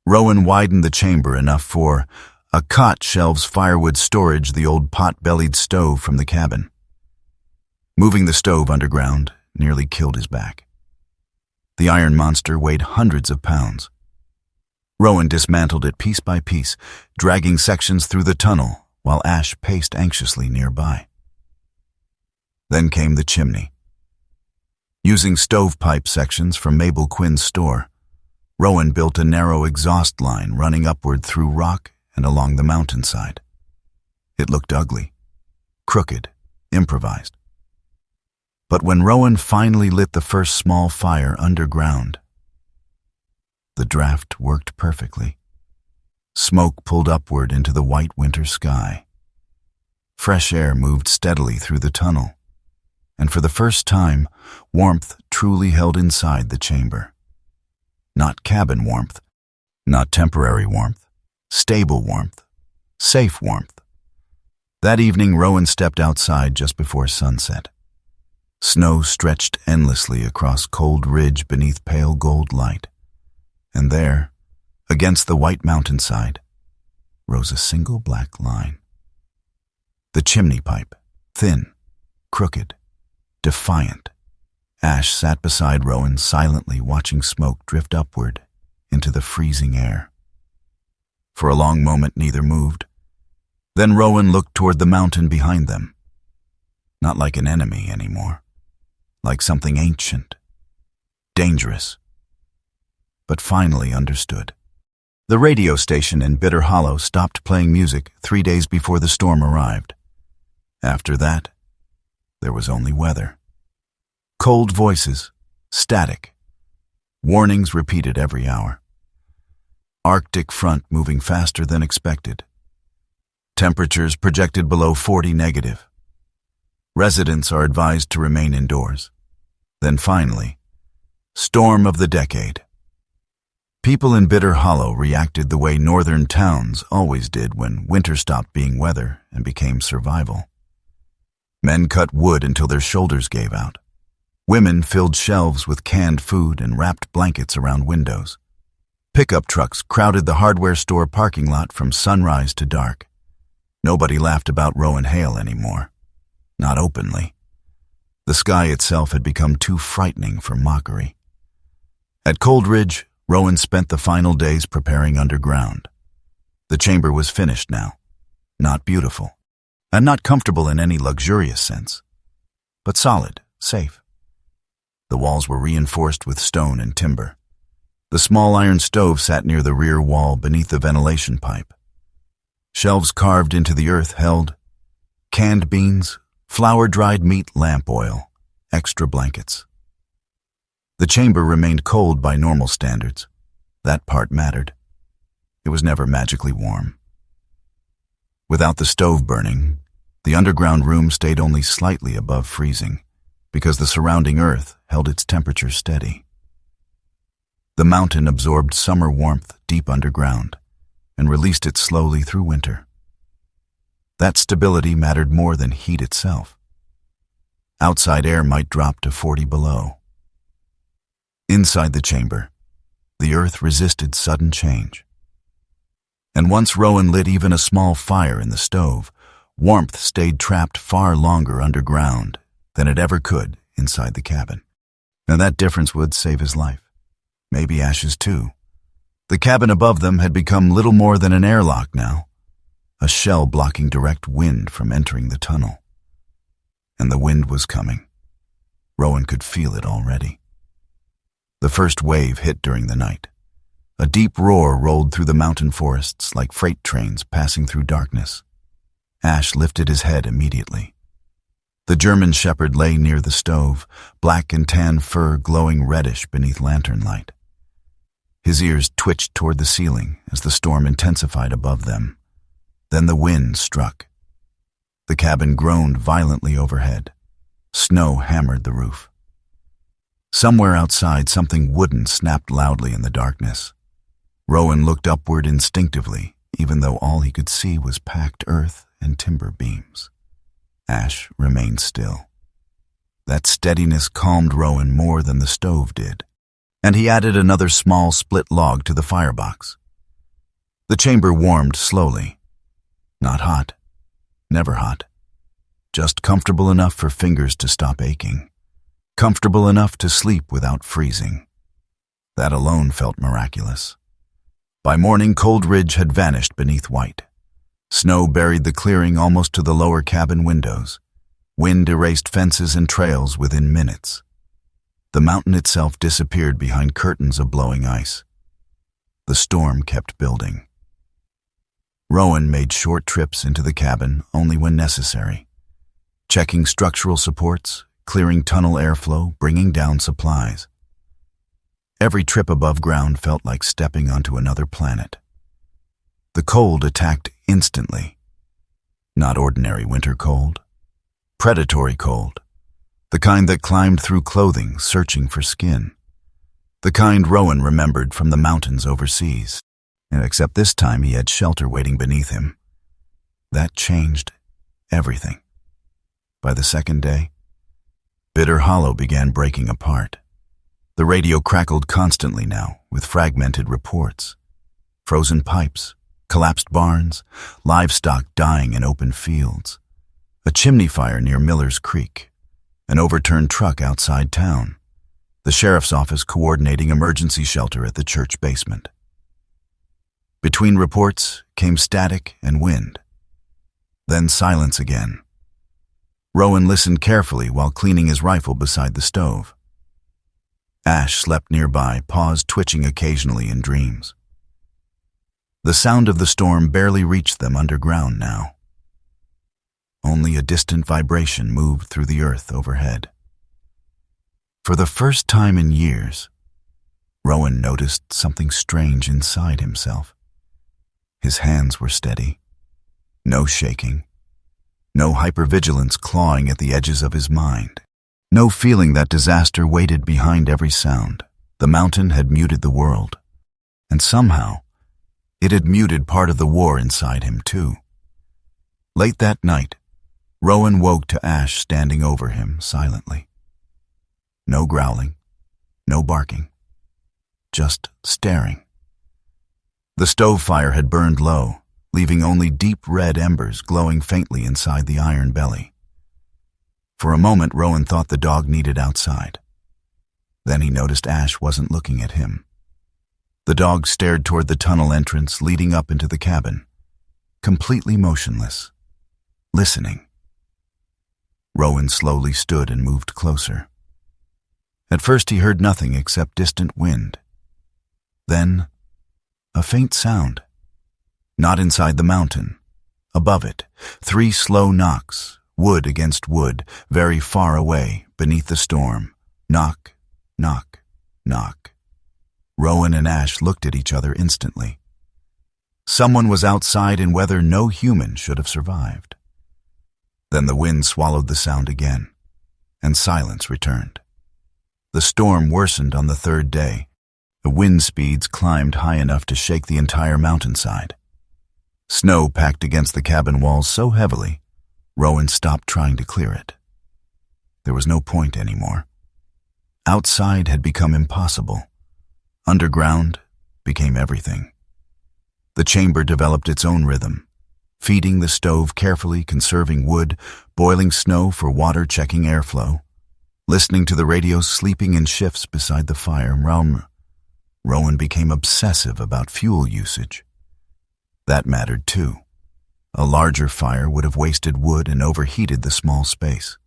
Rowan widened the chamber enough for a cot shelves firewood storage the old pot-bellied stove from the cabin. Moving the stove underground nearly killed his back. The iron monster weighed hundreds of pounds. Rowan dismantled it piece by piece, dragging sections through the tunnel while Ash paced anxiously nearby. Then came the chimney. Using stovepipe sections from Mabel Quinn's store, Rowan built a narrow exhaust line running upward through rock and along the mountainside. It looked ugly, crooked, improvised. But when Rowan finally lit the first small fire underground, the draft worked perfectly. Smoke pulled upward into the white winter sky. Fresh air moved steadily through the tunnel, and for the first time, warmth truly held inside the chamber. Not cabin warmth, not temporary warmth, stable warmth, safe warmth. That evening, Rowan stepped outside just before sunset. Snow stretched endlessly across Cold Ridge beneath pale gold light, and there, against the white mountainside, rose a single black line. The chimney pipe, thin, crooked, defiant. Ash sat beside Rowan, silently watching smoke drift upward into the freezing air. For a long moment, neither moved. Then Rowan looked toward the mountain behind them. Not like an enemy anymore, like something ancient, dangerous, but finally understood. The radio station in Bitter Hollow stopped playing music 3 days before the storm arrived. After that, there was only weather. Cold voices, static, warnings repeated every hour. Arctic front moving faster than expected. Temperatures projected below 40 negative. Residents are advised to remain indoors. Then finally, storm of the decade. People in Bitter Hollow reacted the way northern towns always did when winter stopped being weather and became survival. Men cut wood until their shoulders gave out. Women filled shelves with canned food and wrapped blankets around windows. Pickup trucks crowded the hardware store parking lot from sunrise to dark. Nobody laughed about Rowan Hale anymore. Not openly. The sky itself had become too frightening for mockery. At Cold Ridge, Rowan spent the final days preparing underground. The chamber was finished now. Not beautiful. and not comfortable in any luxurious sense, but solid, safe. The walls were reinforced with stone and timber. The small iron stove sat near the rear wall beneath the ventilation pipe. Shelves carved into the earth held canned beans, flour-dried meat, lamp oil, extra blankets. The chamber remained cold by normal standards. That part mattered. It was never magically warm. Without the stove burning, the underground room stayed only slightly above freezing, because the surrounding earth held its temperature steady. The mountain absorbed summer warmth deep underground and released it slowly through winter. That stability mattered more than heat itself. Outside air might drop to 40 below. Inside the chamber, the earth resisted sudden change. And once Rowan lit even a small fire in the stove, warmth stayed trapped far longer underground than it ever could inside the cabin. And that difference would save his life. Maybe Ash's too. The cabin above them had become little more than an airlock now, a shell blocking direct wind from entering the tunnel. And the wind was coming. Rowan could feel it already. The first wave hit during the night. A deep roar rolled through the mountain forests like freight trains passing through darkness. Ash lifted his head immediately. The German shepherd lay near the stove, black and tan fur glowing reddish beneath lantern light. His ears twitched toward the ceiling as the storm intensified above them. Then the wind struck. The cabin groaned violently overhead. Snow hammered the roof. Somewhere outside, something wooden snapped loudly in the darkness. Rowan looked upward instinctively, even though all he could see was packed earth and timber beams. Ash remained still. That steadiness calmed Rowan more than the stove did, and he added another small split log to the firebox. The chamber warmed slowly. Not hot. Never hot. Just comfortable enough for fingers to stop aching. Comfortable enough to sleep without freezing. That alone felt miraculous. By morning, Cold Ridge had vanished beneath white. Snow buried the clearing almost to the lower cabin windows. Wind erased fences and trails within minutes. The mountain itself disappeared behind curtains of blowing ice. The storm kept building. Rowan made short trips into the cabin only when necessary, checking structural supports, clearing tunnel airflow, bringing down supplies. Every trip above ground felt like stepping onto another planet. The cold attacked instantly. Not ordinary winter cold. Predatory cold. The kind that climbed through clothing, searching for skin. The kind Rowan remembered from the mountains overseas. Except this time he had shelter waiting beneath him. That changed everything. By the second day, Bitter Hollow began breaking apart. The radio crackled constantly now, with fragmented reports. Frozen pipes, collapsed barns, livestock dying in open fields. A chimney fire near Miller's Creek. An overturned truck outside town. The sheriff's office coordinating emergency shelter at the church basement. Between reports came static and wind. Then silence again. Rowan listened carefully while cleaning his rifle beside the stove. Ash slept nearby, paws twitching occasionally in dreams. The sound of the storm barely reached them underground now. Only a distant vibration moved through the earth overhead. For the first time in years, Rowan noticed something strange inside himself. His hands were steady. No shaking. No hypervigilance clawing at the edges of his mind. No feeling that disaster waited behind every sound. The mountain had muted the world. And somehow, it had muted part of the war inside him too. Late that night, Rowan woke to Ash standing over him silently. No growling, no barking, just staring. The stove fire had burned low, leaving only deep red embers glowing faintly inside the iron belly. For a moment, Rowan thought the dog needed outside. Then he noticed Ash wasn't looking at him. The dog stared toward the tunnel entrance leading up into the cabin, completely motionless. listening. Rowan slowly stood and moved closer. At first he heard nothing except distant wind. Then, a faint sound. Not inside the mountain. Above it, 3 slow knocks, wood against wood, very far away, beneath the storm. Knock, knock, knock. Rowan and Ash looked at each other instantly. Someone was outside in weather no human should have survived. Then the wind swallowed the sound again, and silence returned. The storm worsened on the 3rd day. The wind speeds climbed high enough to shake the entire mountainside. Snow packed against the cabin walls so heavily, Rowan stopped trying to clear it. There was no point anymore. Outside had become impossible. Underground became everything. The chamber developed its own rhythm, feeding the stove carefully, conserving wood, boiling snow for water, checking airflow, listening to the radios sleeping in shifts beside the fire. Rowan became obsessive about fuel usage. That mattered too. A larger fire would have wasted wood and overheated the small space.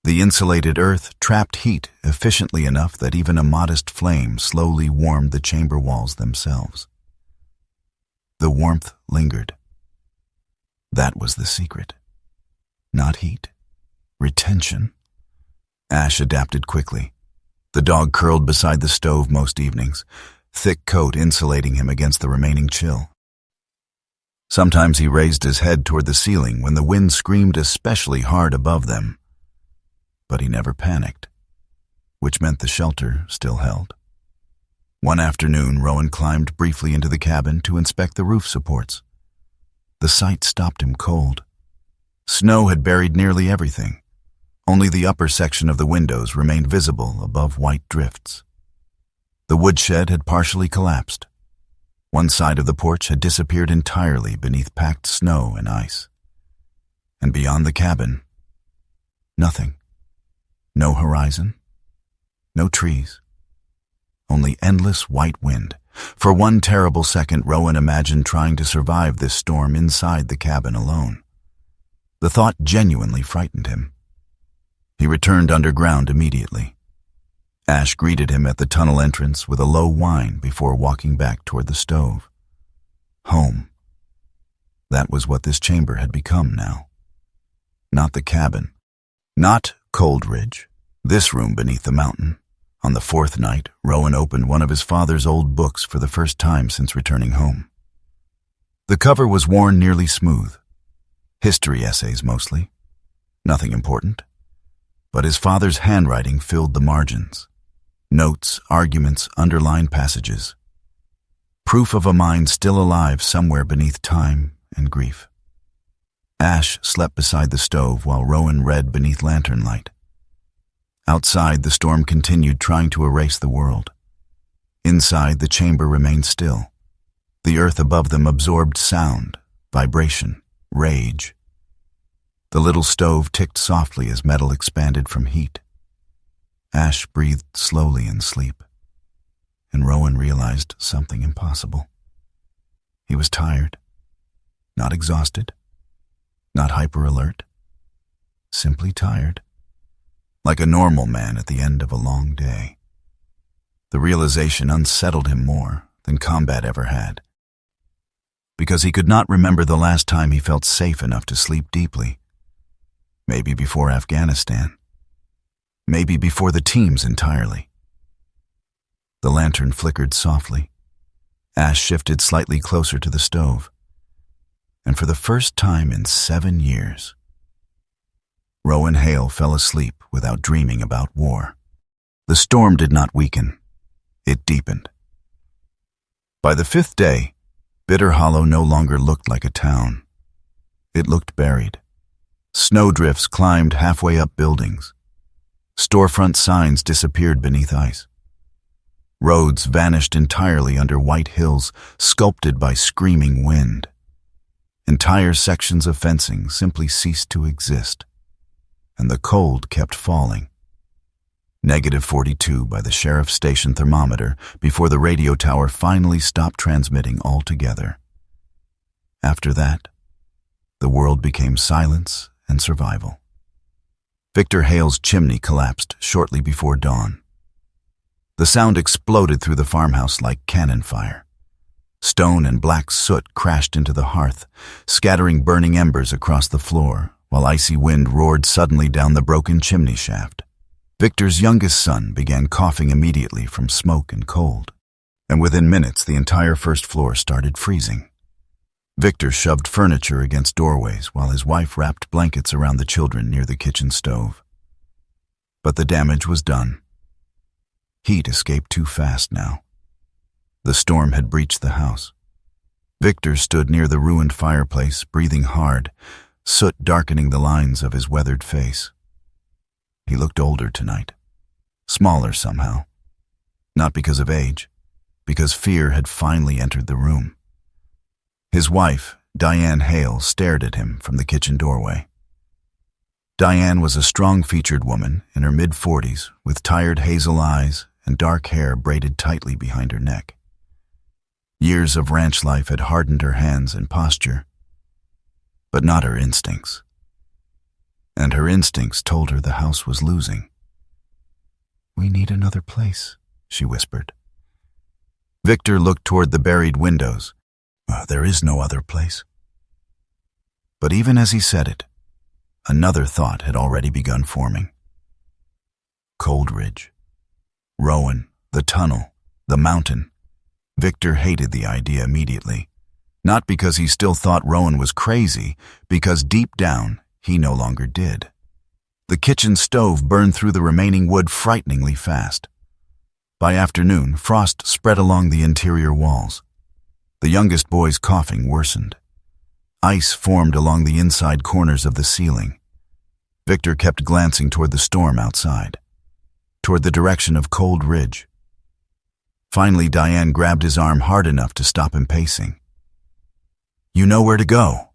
The insulated earth trapped heat efficiently enough that even a modest flame slowly warmed the chamber walls themselves. The warmth lingered. That was the secret. Not heat. Retention. Ash adapted quickly. The dog curled beside the stove most evenings, thick coat insulating him against the remaining chill. Sometimes he raised his head toward the ceiling when the wind screamed especially hard above them. But he never panicked, which meant the shelter still held. One afternoon, Rowan climbed briefly into the cabin to inspect the roof supports. The sight stopped him cold. Snow had buried nearly everything. Only the upper section of the windows remained visible above white drifts. The woodshed had partially collapsed. One side of the porch had disappeared entirely beneath packed snow and ice. And beyond the cabin, nothing. No horizon, no trees. Only endless white wind. For one terrible second, Rowan imagined trying to survive this storm inside the cabin alone. The thought genuinely frightened him. He returned underground immediately. Ash greeted him at the tunnel entrance with a low whine before walking back toward the stove. Home. That was what this chamber had become now. Not the cabin. Not Coldridge. This room beneath the mountain. On the 4th night, Rowan opened one of his father's old books for the first time since returning home. The cover was worn nearly smooth. History essays mostly. Nothing important. But his father's handwriting filled the margins. Notes, arguments, underlined passages. Proof of a mind still alive somewhere beneath time and grief. Ash slept beside the stove while Rowan read beneath lantern light. Outside, the storm continued, trying to erase the world. Inside, the chamber remained still. The earth above them absorbed sound, vibration, rage. The little stove ticked softly as metal expanded from heat. Ash breathed slowly in sleep, and Rowan realized something impossible. He was tired, not exhausted, not hyper-alert, simply tired, like a normal man at the end of a long day. The realization unsettled him more than combat ever had, because he could not remember the last time he felt safe enough to sleep deeply. Maybe before Afghanistan. Maybe before the teams entirely. The lantern flickered softly. Ash shifted slightly closer to the stove. And for the first time in 7 years, Rowan Hale fell asleep without dreaming about war. The storm did not weaken. It deepened. By the 5th day, Bitter Hollow no longer looked like a town. It looked buried. Snowdrifts climbed halfway up buildings. Storefront signs disappeared beneath ice. Roads vanished entirely under white hills sculpted by screaming wind. Entire sections of fencing simply ceased to exist, and the cold kept falling. -42 by the sheriff's station thermometer before the radio tower finally stopped transmitting altogether. After that, the world became silence and survival. Victor Hale's chimney collapsed shortly before dawn. The sound exploded through the farmhouse like cannon fire. Stone and black soot crashed into the hearth, scattering burning embers across the floor, while icy wind roared suddenly down the broken chimney shaft. Victor's youngest son began coughing immediately from smoke and cold, and within minutes the entire first floor started freezing. Victor shoved furniture against doorways while his wife wrapped blankets around the children near the kitchen stove. But the damage was done. Heat escaped too fast now. The storm had breached the house. Victor stood near the ruined fireplace, breathing hard, soot darkening the lines of his weathered face. He looked older tonight, smaller somehow. Not because of age, because fear had finally entered the room. His wife, Diane Hale, stared at him from the kitchen doorway. Diane was a strong-featured woman in her mid-40s with tired hazel eyes and dark hair braided tightly behind her neck. Years of ranch life had hardened her hands and posture, but not her instincts. And her instincts told her the house was losing. "We need another place," she whispered. Victor looked toward the buried windows. There is no other place. But even as he said it, another thought had already begun forming. Coldridge, Rowan, the tunnel, the mountain. Victor hated the idea immediately, not because he still thought Rowan was crazy, because deep down he no longer did. The kitchen stove burned through the remaining wood frighteningly fast. By afternoon, frost spread along the interior walls. The youngest boy's coughing worsened. Ice formed along the inside corners of the ceiling. Victor kept glancing toward the storm outside, toward the direction of Cold Ridge. Finally, Diane grabbed his arm hard enough to stop him pacing. "You know where to go."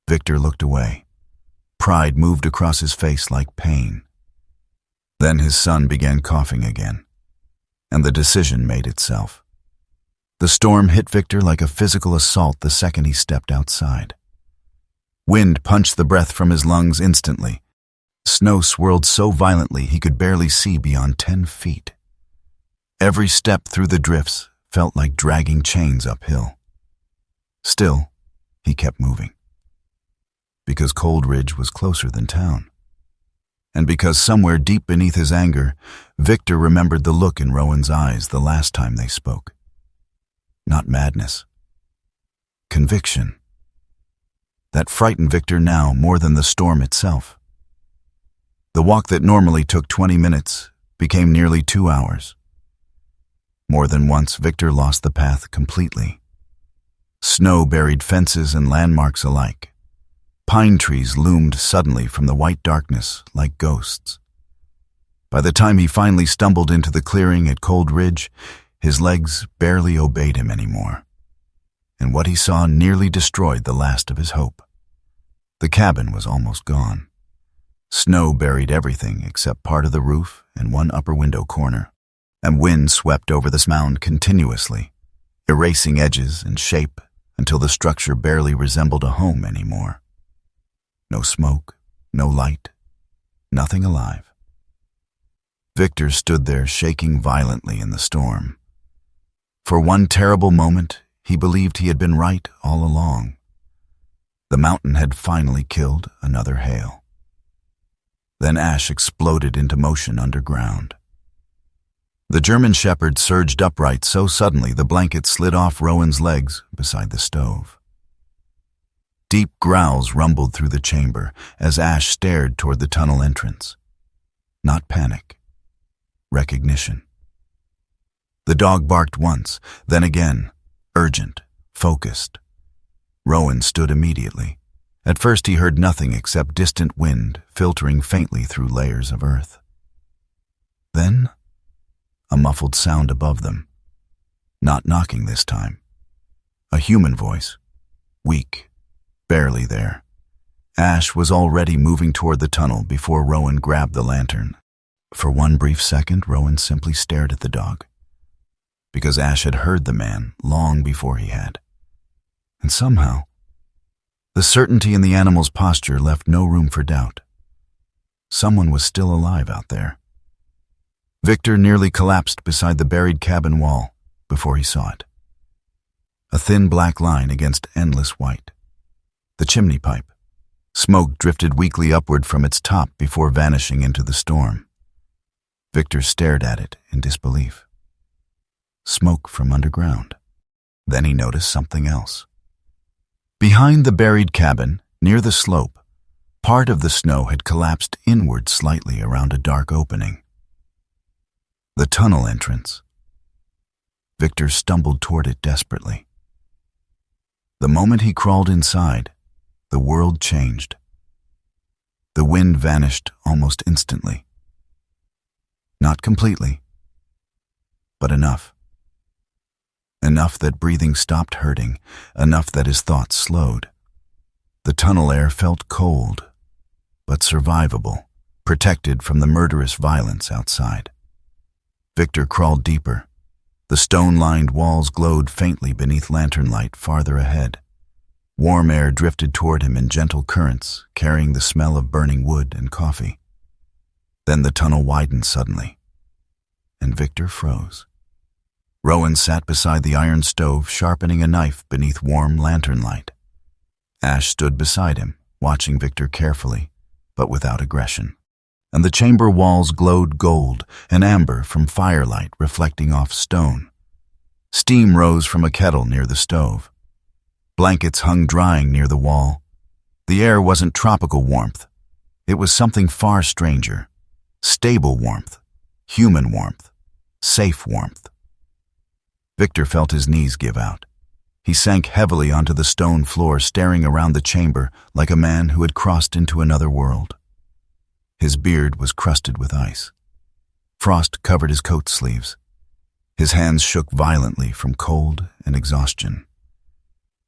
Victor looked away. Pride moved across his face like pain. Then his son began coughing again, and the decision made itself. The storm hit Victor like a physical assault the second he stepped outside. Wind punched the breath from his lungs instantly. Snow swirled so violently he could barely see beyond 10 feet. Every step through the drifts felt like dragging chains uphill. Still, he kept moving. Because Cold Ridge was closer than town. And because somewhere deep beneath his anger, Victor remembered the look in Rowan's eyes the last time they spoke. Not madness. Conviction. That frightened Victor now more than the storm itself. The walk that normally took 20 minutes became nearly 2 hours. More than once, Victor lost the path completely. Snow buried fences and landmarks alike. Pine trees loomed suddenly from the white darkness like ghosts. By the time he finally stumbled into the clearing at Cold Ridge, his legs barely obeyed him anymore, and what he saw nearly destroyed the last of his hope. The cabin was almost gone. Snow buried everything except part of the roof and one upper window corner, and wind swept over this mound continuously, erasing edges and shape until the structure barely resembled a home anymore. No smoke, no light, nothing alive. Victor stood there shaking violently in the storm. For one terrible moment, he believed he had been right all along. The mountain had finally killed another Hale. Then Ash exploded into motion underground. The German Shepherd surged upright so suddenly the blanket slid off Rowan's legs beside the stove. Deep growls rumbled through the chamber as Ash stared toward the tunnel entrance. Not panic. Recognition. The dog barked once, then again, urgent, focused. Rowan stood immediately. At first he heard nothing except distant wind filtering faintly through layers of earth. Then, a muffled sound above them. Not knocking this time. A human voice. Weak. Barely there. Ash was already moving toward the tunnel before Rowan grabbed the lantern. For one brief second, Rowan simply stared at the dog. Because Ash had heard the man long before he had. And somehow, The certainty in the animal's posture left no room for doubt. Someone was still alive out there. Victor nearly collapsed beside the buried cabin wall before he saw it. A thin black line against endless white. The chimney pipe. Smoke drifted weakly upward from its top before vanishing into the storm. Victor stared at it in disbelief. Smoke from underground. Then he noticed something else. Behind the buried cabin, near the slope, part of the snow had collapsed inward slightly around a dark opening. The tunnel entrance. Victor stumbled toward it desperately. The moment he crawled inside, the world changed. The wind vanished almost instantly. Not completely, but enough. Enough that breathing stopped hurting, enough that his thoughts slowed. The tunnel air felt cold, but survivable, protected from the murderous violence outside. Victor crawled deeper. The stone-lined walls glowed faintly beneath lantern light farther ahead. Warm air drifted toward him in gentle currents, carrying the smell of burning wood and coffee. Then the tunnel widened suddenly, and Victor froze. Rowan sat beside the iron stove, sharpening a knife beneath warm lantern light. Ash stood beside him, watching Victor carefully, but without aggression. And the chamber walls glowed gold and amber from firelight reflecting off stone. Steam rose from a kettle near the stove. Blankets hung drying near the wall. The air wasn't tropical warmth. It was something far stranger. Stable warmth, human warmth, safe warmth. Victor felt his knees give out. He sank heavily onto the stone floor, staring around the chamber like a man who had crossed into another world. His beard was crusted with ice. Frost covered his coat sleeves. His hands shook violently from cold and exhaustion.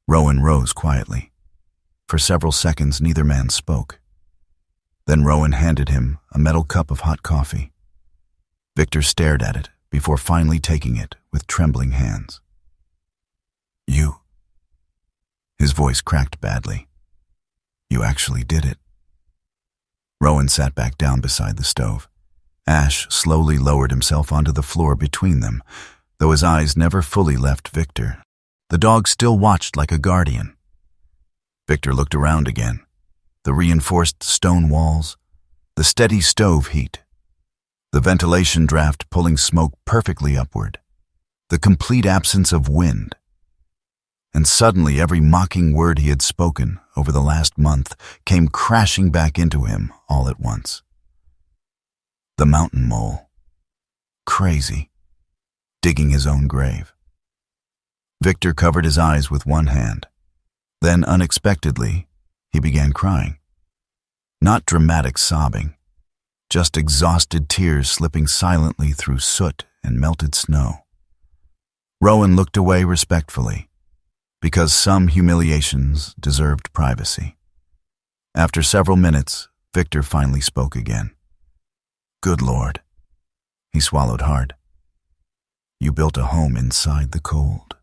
Rowan rose quietly. For several seconds, neither man spoke. Then Rowan handed him a metal cup of hot coffee. Victor stared at it before finally taking it with trembling hands. "You." His voice cracked badly. "You actually did it." Rowan sat back down beside the stove. Ash slowly lowered himself onto the floor between them, though his eyes never fully left Victor. The dog still watched like a guardian. Victor looked around again. The reinforced stone walls, the steady stove heat, the ventilation draft pulling smoke perfectly upward, the complete absence of wind. And suddenly every mocking word he had spoken over the last month came crashing back into him all at once. The mountain mole. Crazy. Digging his own grave. Victor covered his eyes with one hand. Then, unexpectedly, he began crying. Not dramatic sobbing, just exhausted tears slipping silently through soot and melted snow. Rowan looked away respectfully, because some humiliations deserved privacy. After several minutes, Victor finally spoke again. "Good Lord." He swallowed hard. "You built a home inside the cold."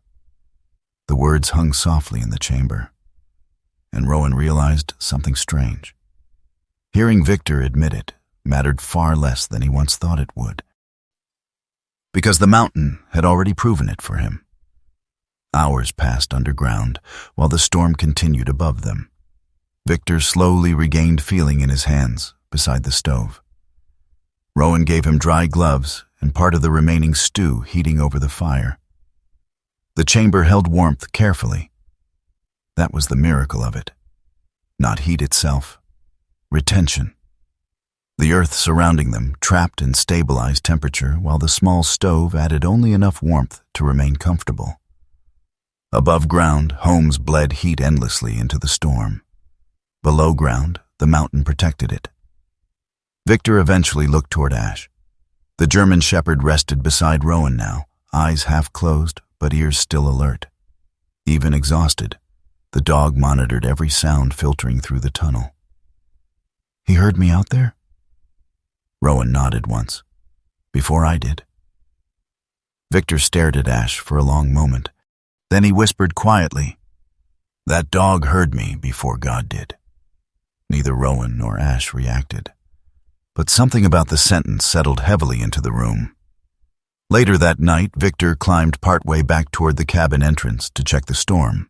The words hung softly in the chamber, and Rowan realized something strange. Hearing Victor admit it mattered far less than he once thought it would, because the mountain had already proven it for him. Hours passed underground while the storm continued above them. Victor slowly regained feeling in his hands beside the stove. Rowan gave him dry gloves and part of the remaining stew heating over the fire. The chamber held warmth carefully. That was the miracle of it. Not heat itself, retention. The earth surrounding them trapped and stabilized temperature, while the small stove added only enough warmth to remain comfortable. Above ground, homes bled heat endlessly into the storm. Below ground, the mountain protected it. Victor eventually looked toward Ash. The German shepherd rested beside Rowan now, eyes half closed but ears still alert. Even exhausted, the dog monitored every sound filtering through the tunnel. "He heard me out there?" Rowan nodded once, before I did. Victor stared at Ash for a long moment. Then he whispered quietly, That dog heard me before God did. Neither Rowan nor Ash reacted, but something about the sentence settled heavily into the room. Later that night, Victor climbed partway back toward the cabin entrance to check the storm.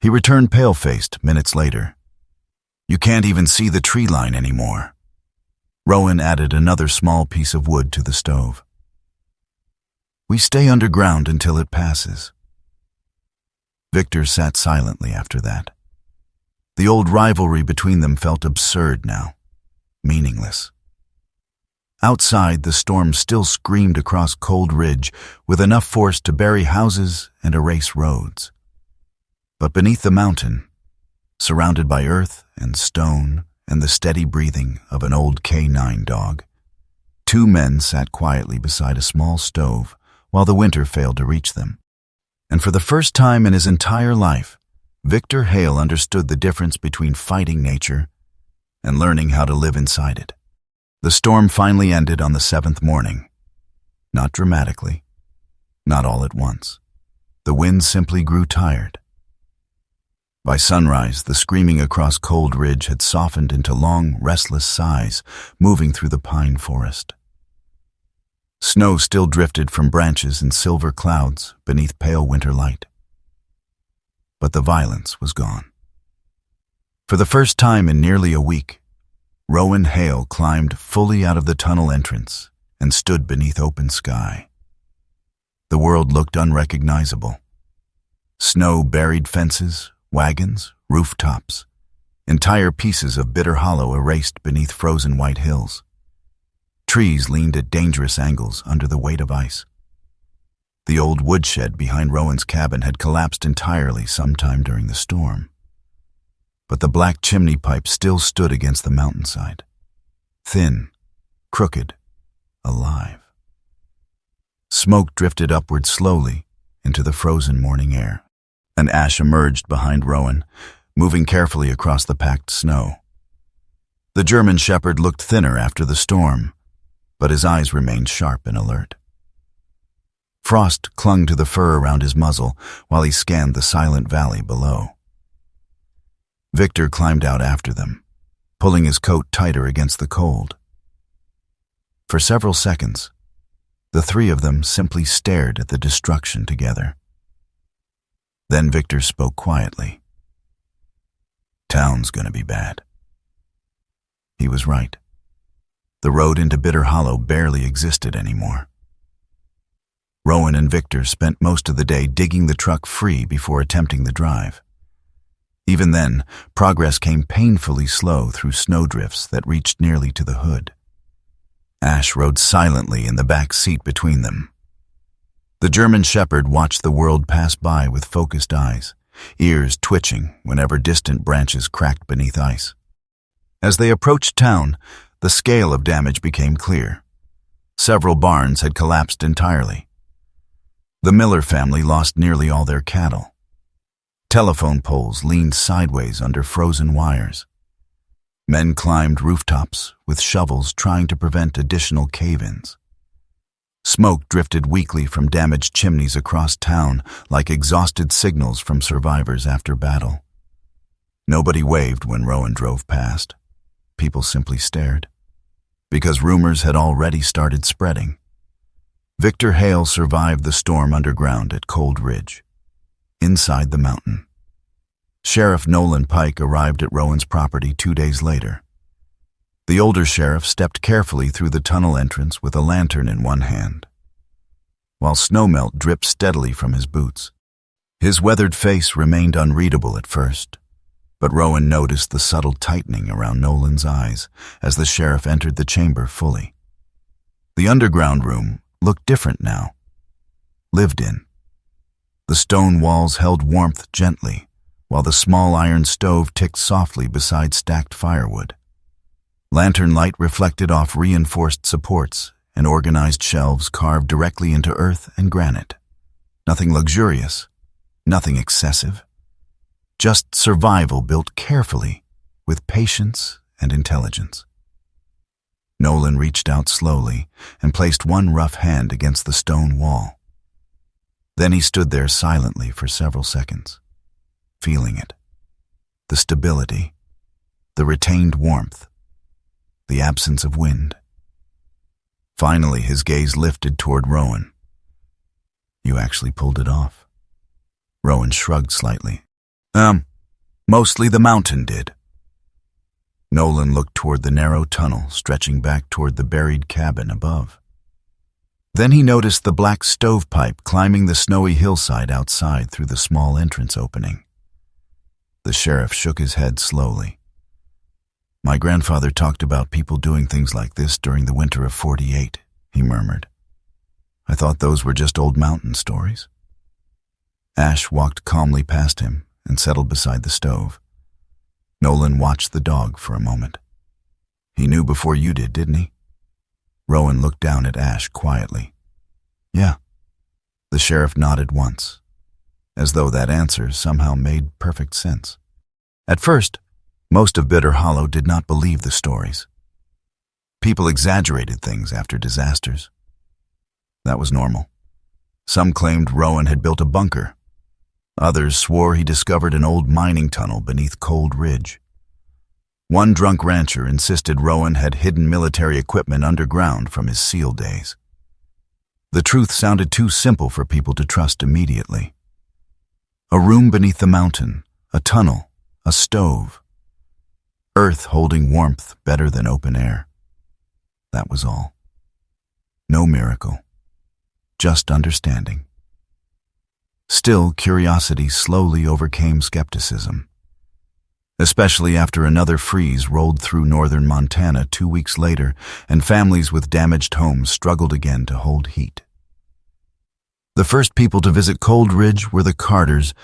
He returned pale-faced minutes later. You can't even see the tree line anymore. Rowan added another small piece of wood to the stove. We stay underground until it passes. Victor sat silently after that. The old rivalry between them felt absurd now, meaningless. Outside, the storm still screamed across Cold Ridge with enough force to bury houses and erase roads. But beneath the mountain, surrounded by earth and stone and the steady breathing of an old K9 dog, two men sat quietly beside a small stove while the winter failed to reach them. And for the first time in his entire life, Victor Hale understood the difference between fighting nature and learning how to live inside it. The storm finally ended on the 7th morning. Not dramatically, not all at once. The wind simply grew tired. By sunrise, the screaming across Cold Ridge had softened into long, restless sighs moving through the pine forest. Snow still drifted from branches in silver clouds beneath pale winter light. But the violence was gone. For the first time in nearly a week, Rowan Hale climbed fully out of the tunnel entrance and stood beneath open sky. The world looked unrecognizable. Snow buried fences, wagons, rooftops, entire pieces of Bitter Hollow erased beneath frozen white hills. Trees leaned at dangerous angles under the weight of ice. The old woodshed behind Rowan's cabin had collapsed entirely sometime during the storm. But the black chimney pipe still stood against the mountainside, thin, crooked, alive. Smoke drifted upward slowly into the frozen morning air, and Ash emerged behind Rowan, moving carefully across the packed snow. The German shepherd looked thinner after the storm, but his eyes remained sharp and alert. Frost clung to the fur around his muzzle while he scanned the silent valley below. Victor climbed out after them, pulling his coat tighter against the cold. For several seconds, the three of them simply stared at the destruction together. Then Victor spoke quietly. "Town's gonna be bad." He was right. The road into Bitter Hollow barely existed anymore. Rowan and Victor spent most of the day digging the truck free before attempting the drive. Even then, progress came painfully slow through snowdrifts that reached nearly to the hood. Ash rode silently in the back seat between them. The German shepherd watched the world pass by with focused eyes, ears twitching whenever distant branches cracked beneath ice. As they approached town, the scale of damage became clear. Several barns had collapsed entirely. The Miller family lost nearly all their cattle. Telephone poles leaned sideways under frozen wires. Men climbed rooftops with shovels trying to prevent additional cave-ins. Smoke drifted weakly from damaged chimneys across town like exhausted signals from survivors after battle. Nobody waved when Rowan drove past. People simply stared, because rumors had already started spreading. Victor Hale survived the storm underground at Cold Ridge, inside the mountain. Sheriff Nolan Pike arrived at Rowan's property 2 days later. The older sheriff stepped carefully through the tunnel entrance with a lantern in one hand, while snowmelt dripped steadily from his boots. His weathered face remained unreadable at first, but Rowan noticed the subtle tightening around Nolan's eyes as the sheriff entered the chamber fully. The underground room looked different now, lived in. The stone walls held warmth gently, while the small iron stove ticked softly beside stacked firewood. Lantern light reflected off reinforced supports and organized shelves carved directly into earth and granite. Nothing luxurious, nothing excessive. Just survival built carefully, with patience and intelligence. Nolan reached out slowly and placed one rough hand against the stone wall. Then he stood there silently for several seconds. feeling it. The stability, the retained warmth, the absence of wind. Finally, his gaze lifted toward Rowan. "You actually pulled it off." Rowan shrugged slightly. Mostly the mountain did." Nolan looked toward the narrow tunnel stretching back toward the buried cabin above. Then he noticed the black stovepipe climbing the snowy hillside outside through the small entrance opening. The sheriff shook his head slowly. "My grandfather talked about people doing things like this during the winter of '48, he murmured. "I thought those were just old mountain stories." Ash walked calmly past him and settled beside the stove. Nolan watched the dog for a moment. "He knew before you did, didn't he?" Rowan looked down at Ash quietly. "Yeah." The sheriff nodded once, as though that answer somehow made perfect sense. At first, most of Bitter Hollow did not believe the stories. People exaggerated things after disasters. That was normal. Some claimed Rowan had built a bunker. Others swore he discovered an old mining tunnel beneath Cold Ridge. One drunk rancher insisted Rowan had hidden military equipment underground from his SEAL days. The truth sounded too simple for people to trust immediately. A room beneath the mountain, a tunnel, a stove. Earth holding warmth better than open air. That was all. No miracle. Just understanding. Still, curiosity slowly overcame skepticism, especially after another freeze rolled through northern Montana 2 weeks later and families with damaged homes struggled again to hold heat. The first people to visit Cold Ridge were the Carters.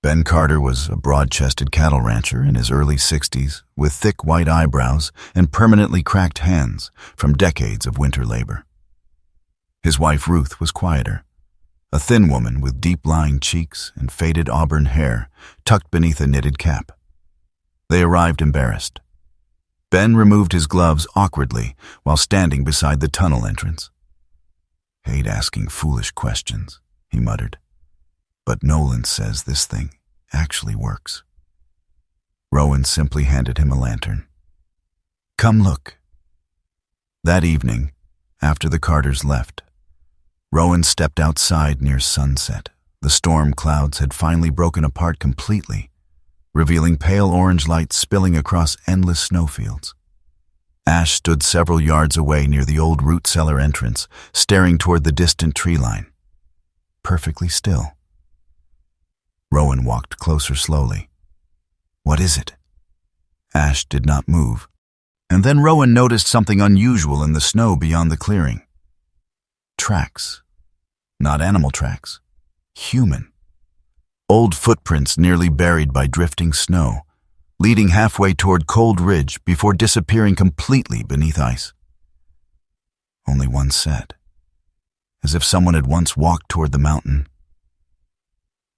Ben Carter was a broad-chested cattle rancher in his early 60s with thick white eyebrows and permanently cracked hands from decades of winter labor. His wife Ruth was quieter, a thin woman with deep-lying cheeks and faded auburn hair tucked beneath a knitted cap. They arrived embarrassed. Ben removed his gloves awkwardly while standing beside the tunnel entrance. "Hate asking foolish questions," he muttered. "But Nolan says this thing actually works." Rowan simply handed him a lantern. "Come look." That evening, after the Carters left, Rowan stepped outside near sunset. The storm clouds had finally broken apart completely, revealing pale orange light spilling across endless snowfields. Ash stood several yards away near the old root cellar entrance, staring toward the distant tree line. Perfectly still. Rowan walked closer slowly. "What is it?" Ash did not move, and then Rowan noticed something unusual in the snow beyond the clearing. Tracks. Not animal tracks. Human. Old footprints nearly buried by drifting snow, leading halfway toward Cold Ridge before disappearing completely beneath ice. Only one set, as if someone had once walked toward the mountain,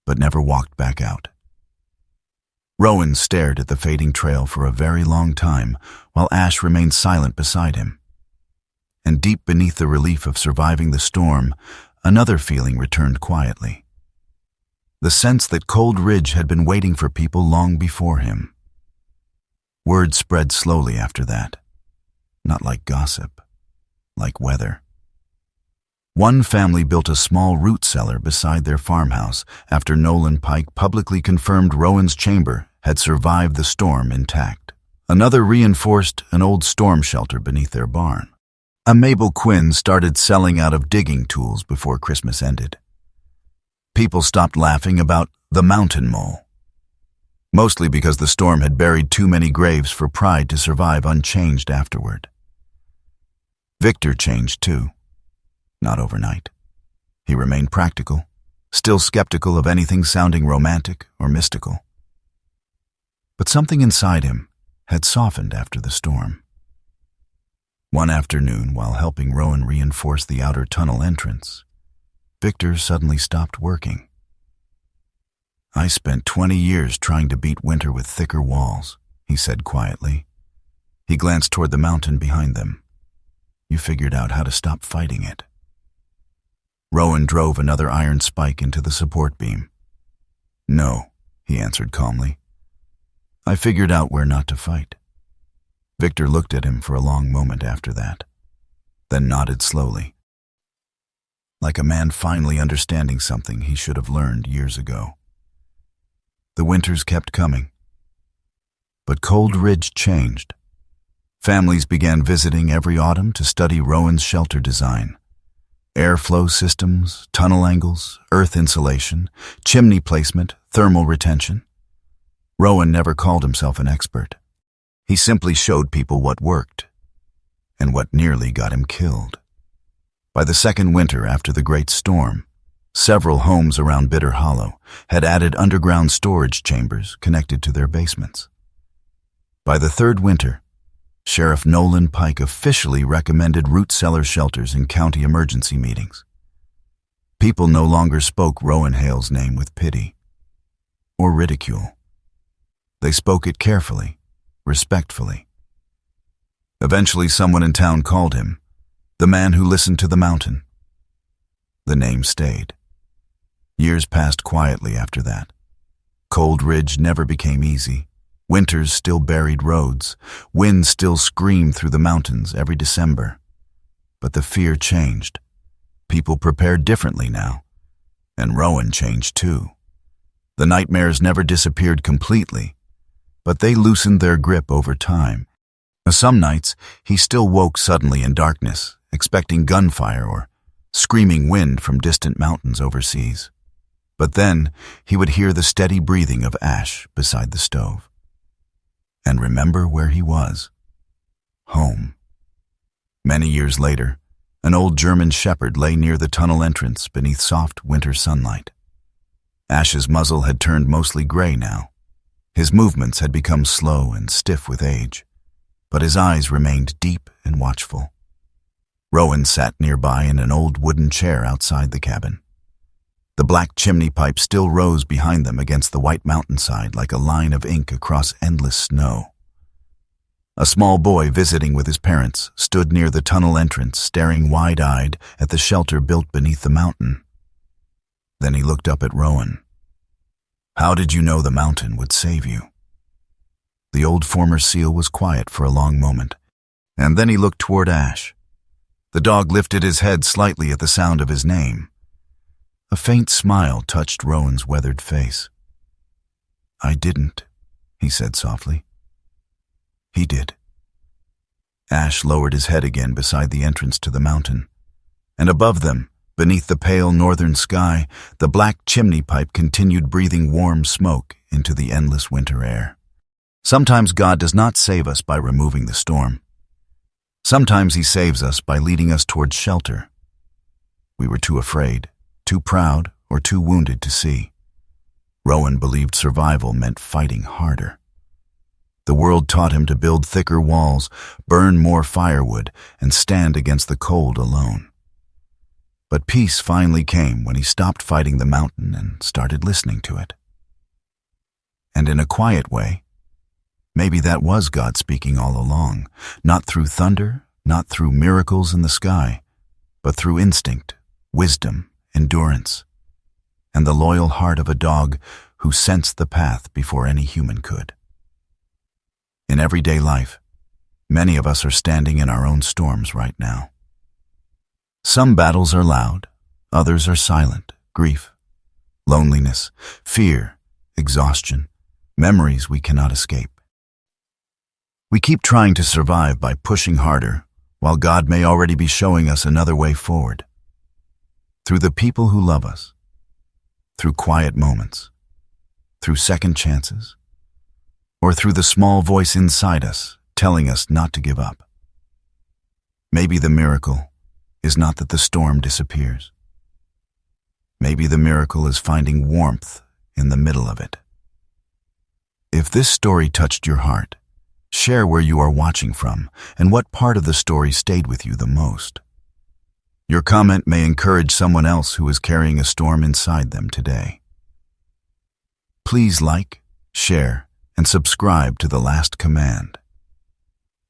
but never walked back out. Rowan stared at the fading trail for a very long time, while Ash remained silent beside him. And deep beneath the relief of surviving the storm, another feeling returned quietly. The sense that Cold Ridge had been waiting for people long before him. Word spread slowly after that, not like gossip, like weather. One family built a small root cellar beside their farmhouse after Nolan Pike publicly confirmed Rowan's chamber had survived the storm intact. Another reinforced an old storm shelter beneath their barn. A Mabel Quinn started selling out of digging tools before Christmas ended. People stopped laughing about the mountain mole, mostly because the storm had buried too many graves for pride to survive unchanged afterward. Victor changed too. Not overnight. He remained practical, still skeptical of anything sounding romantic or mystical. But something inside him had softened after the storm. One afternoon, while helping Rowan reinforce the outer tunnel entrance, Victor suddenly stopped working. "I spent 20 years trying to beat winter with thicker walls," he said quietly. He glanced toward the mountain behind them. "You figured out how to stop fighting it." Rowan drove another iron spike into the support beam. "No," he answered calmly. "I figured out where not to fight." Victor looked at him for a long moment after that, then nodded slowly, like a man finally understanding something he should have learned years ago. The winters kept coming, but Cold Ridge changed. Families began visiting every autumn to study Rowan's shelter design. Airflow systems, tunnel angles, earth insulation, chimney placement, thermal retention. Rowan never called himself an expert. He simply showed people what worked, and what nearly got him killed. By the second winter after the Great Storm, several homes around Bitter Hollow had added underground storage chambers connected to their basements. By the third winter, Sheriff Nolan Pike officially recommended root cellar shelters in county emergency meetings. People no longer spoke Rowan Hale's name with pity or ridicule. They spoke it carefully, respectfully. Eventually, someone in town called him the man who listened to the mountain. The name stayed. Years passed quietly after that. Cold Ridge never became easy. Winters still buried roads. Winds still screamed through the mountains every December. But the fear changed. People prepared differently now. And Rowan changed too. The nightmares never disappeared completely, but they loosened their grip over time. Some nights, he still woke suddenly in darkness, expecting gunfire or screaming wind from distant mountains overseas. But then, he would hear the steady breathing of Ash beside the stove. And remember where he was. Home. Many years later, an old German shepherd lay near the tunnel entrance beneath soft winter sunlight. Ash's muzzle had turned mostly gray now. His movements had become slow and stiff with age, but his eyes remained deep and watchful. Rowan sat nearby in an old wooden chair outside the cabin. The black chimney pipe still rose behind them against the white mountainside like a line of ink across endless snow. A small boy visiting with his parents stood near the tunnel entrance, staring wide-eyed at the shelter built beneath the mountain. Then he looked up at Rowan. "How did you know the mountain would save you?" The old former SEAL was quiet for a long moment, and then he looked toward Ash. The dog lifted his head slightly at the sound of his name. A faint smile touched Rowan's weathered face. "I didn't," he said softly. "He did." Ash lowered his head again beside the entrance to the mountain, and above them, beneath the pale northern sky, the black chimney pipe continued breathing warm smoke into the endless winter air. Sometimes God does not save us by removing the storm. Sometimes he saves us by leading us towards shelter. We were too afraid, too proud, or too wounded to see. Rowan believed survival meant fighting harder. The world taught him to build thicker walls, burn more firewood, and stand against the cold alone. But peace finally came when he stopped fighting the mountain and started listening to it. And in a quiet way, maybe that was God speaking all along, not through thunder, not through miracles in the sky, but through instinct, wisdom, endurance, and the loyal heart of a dog who sensed the path before any human could. In everyday life, many of us are standing in our own storms right now. Some battles are loud, others are silent: grief, loneliness, fear, exhaustion, memories we cannot escape. We keep trying to survive by pushing harder, while God may already be showing us another way forward. Through the people who love us, through quiet moments, through second chances, or through the small voice inside us telling us not to give up. Maybe the miracle is not that the storm disappears. Maybe the miracle is finding warmth in the middle of it. If this story touched your heart, share where you are watching from and what part of the story stayed with you the most. Your comment may encourage someone else who is carrying a storm inside them today. Please like, share, and subscribe to The Last Command.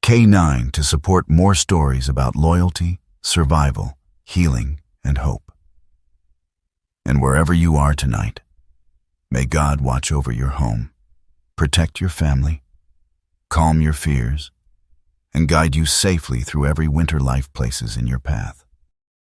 K9 to support more stories about loyalty, survival, healing, and hope. And wherever you are tonight, May God watch over your home, protect your family, calm your fears, and guide you safely through every winter life places in your path.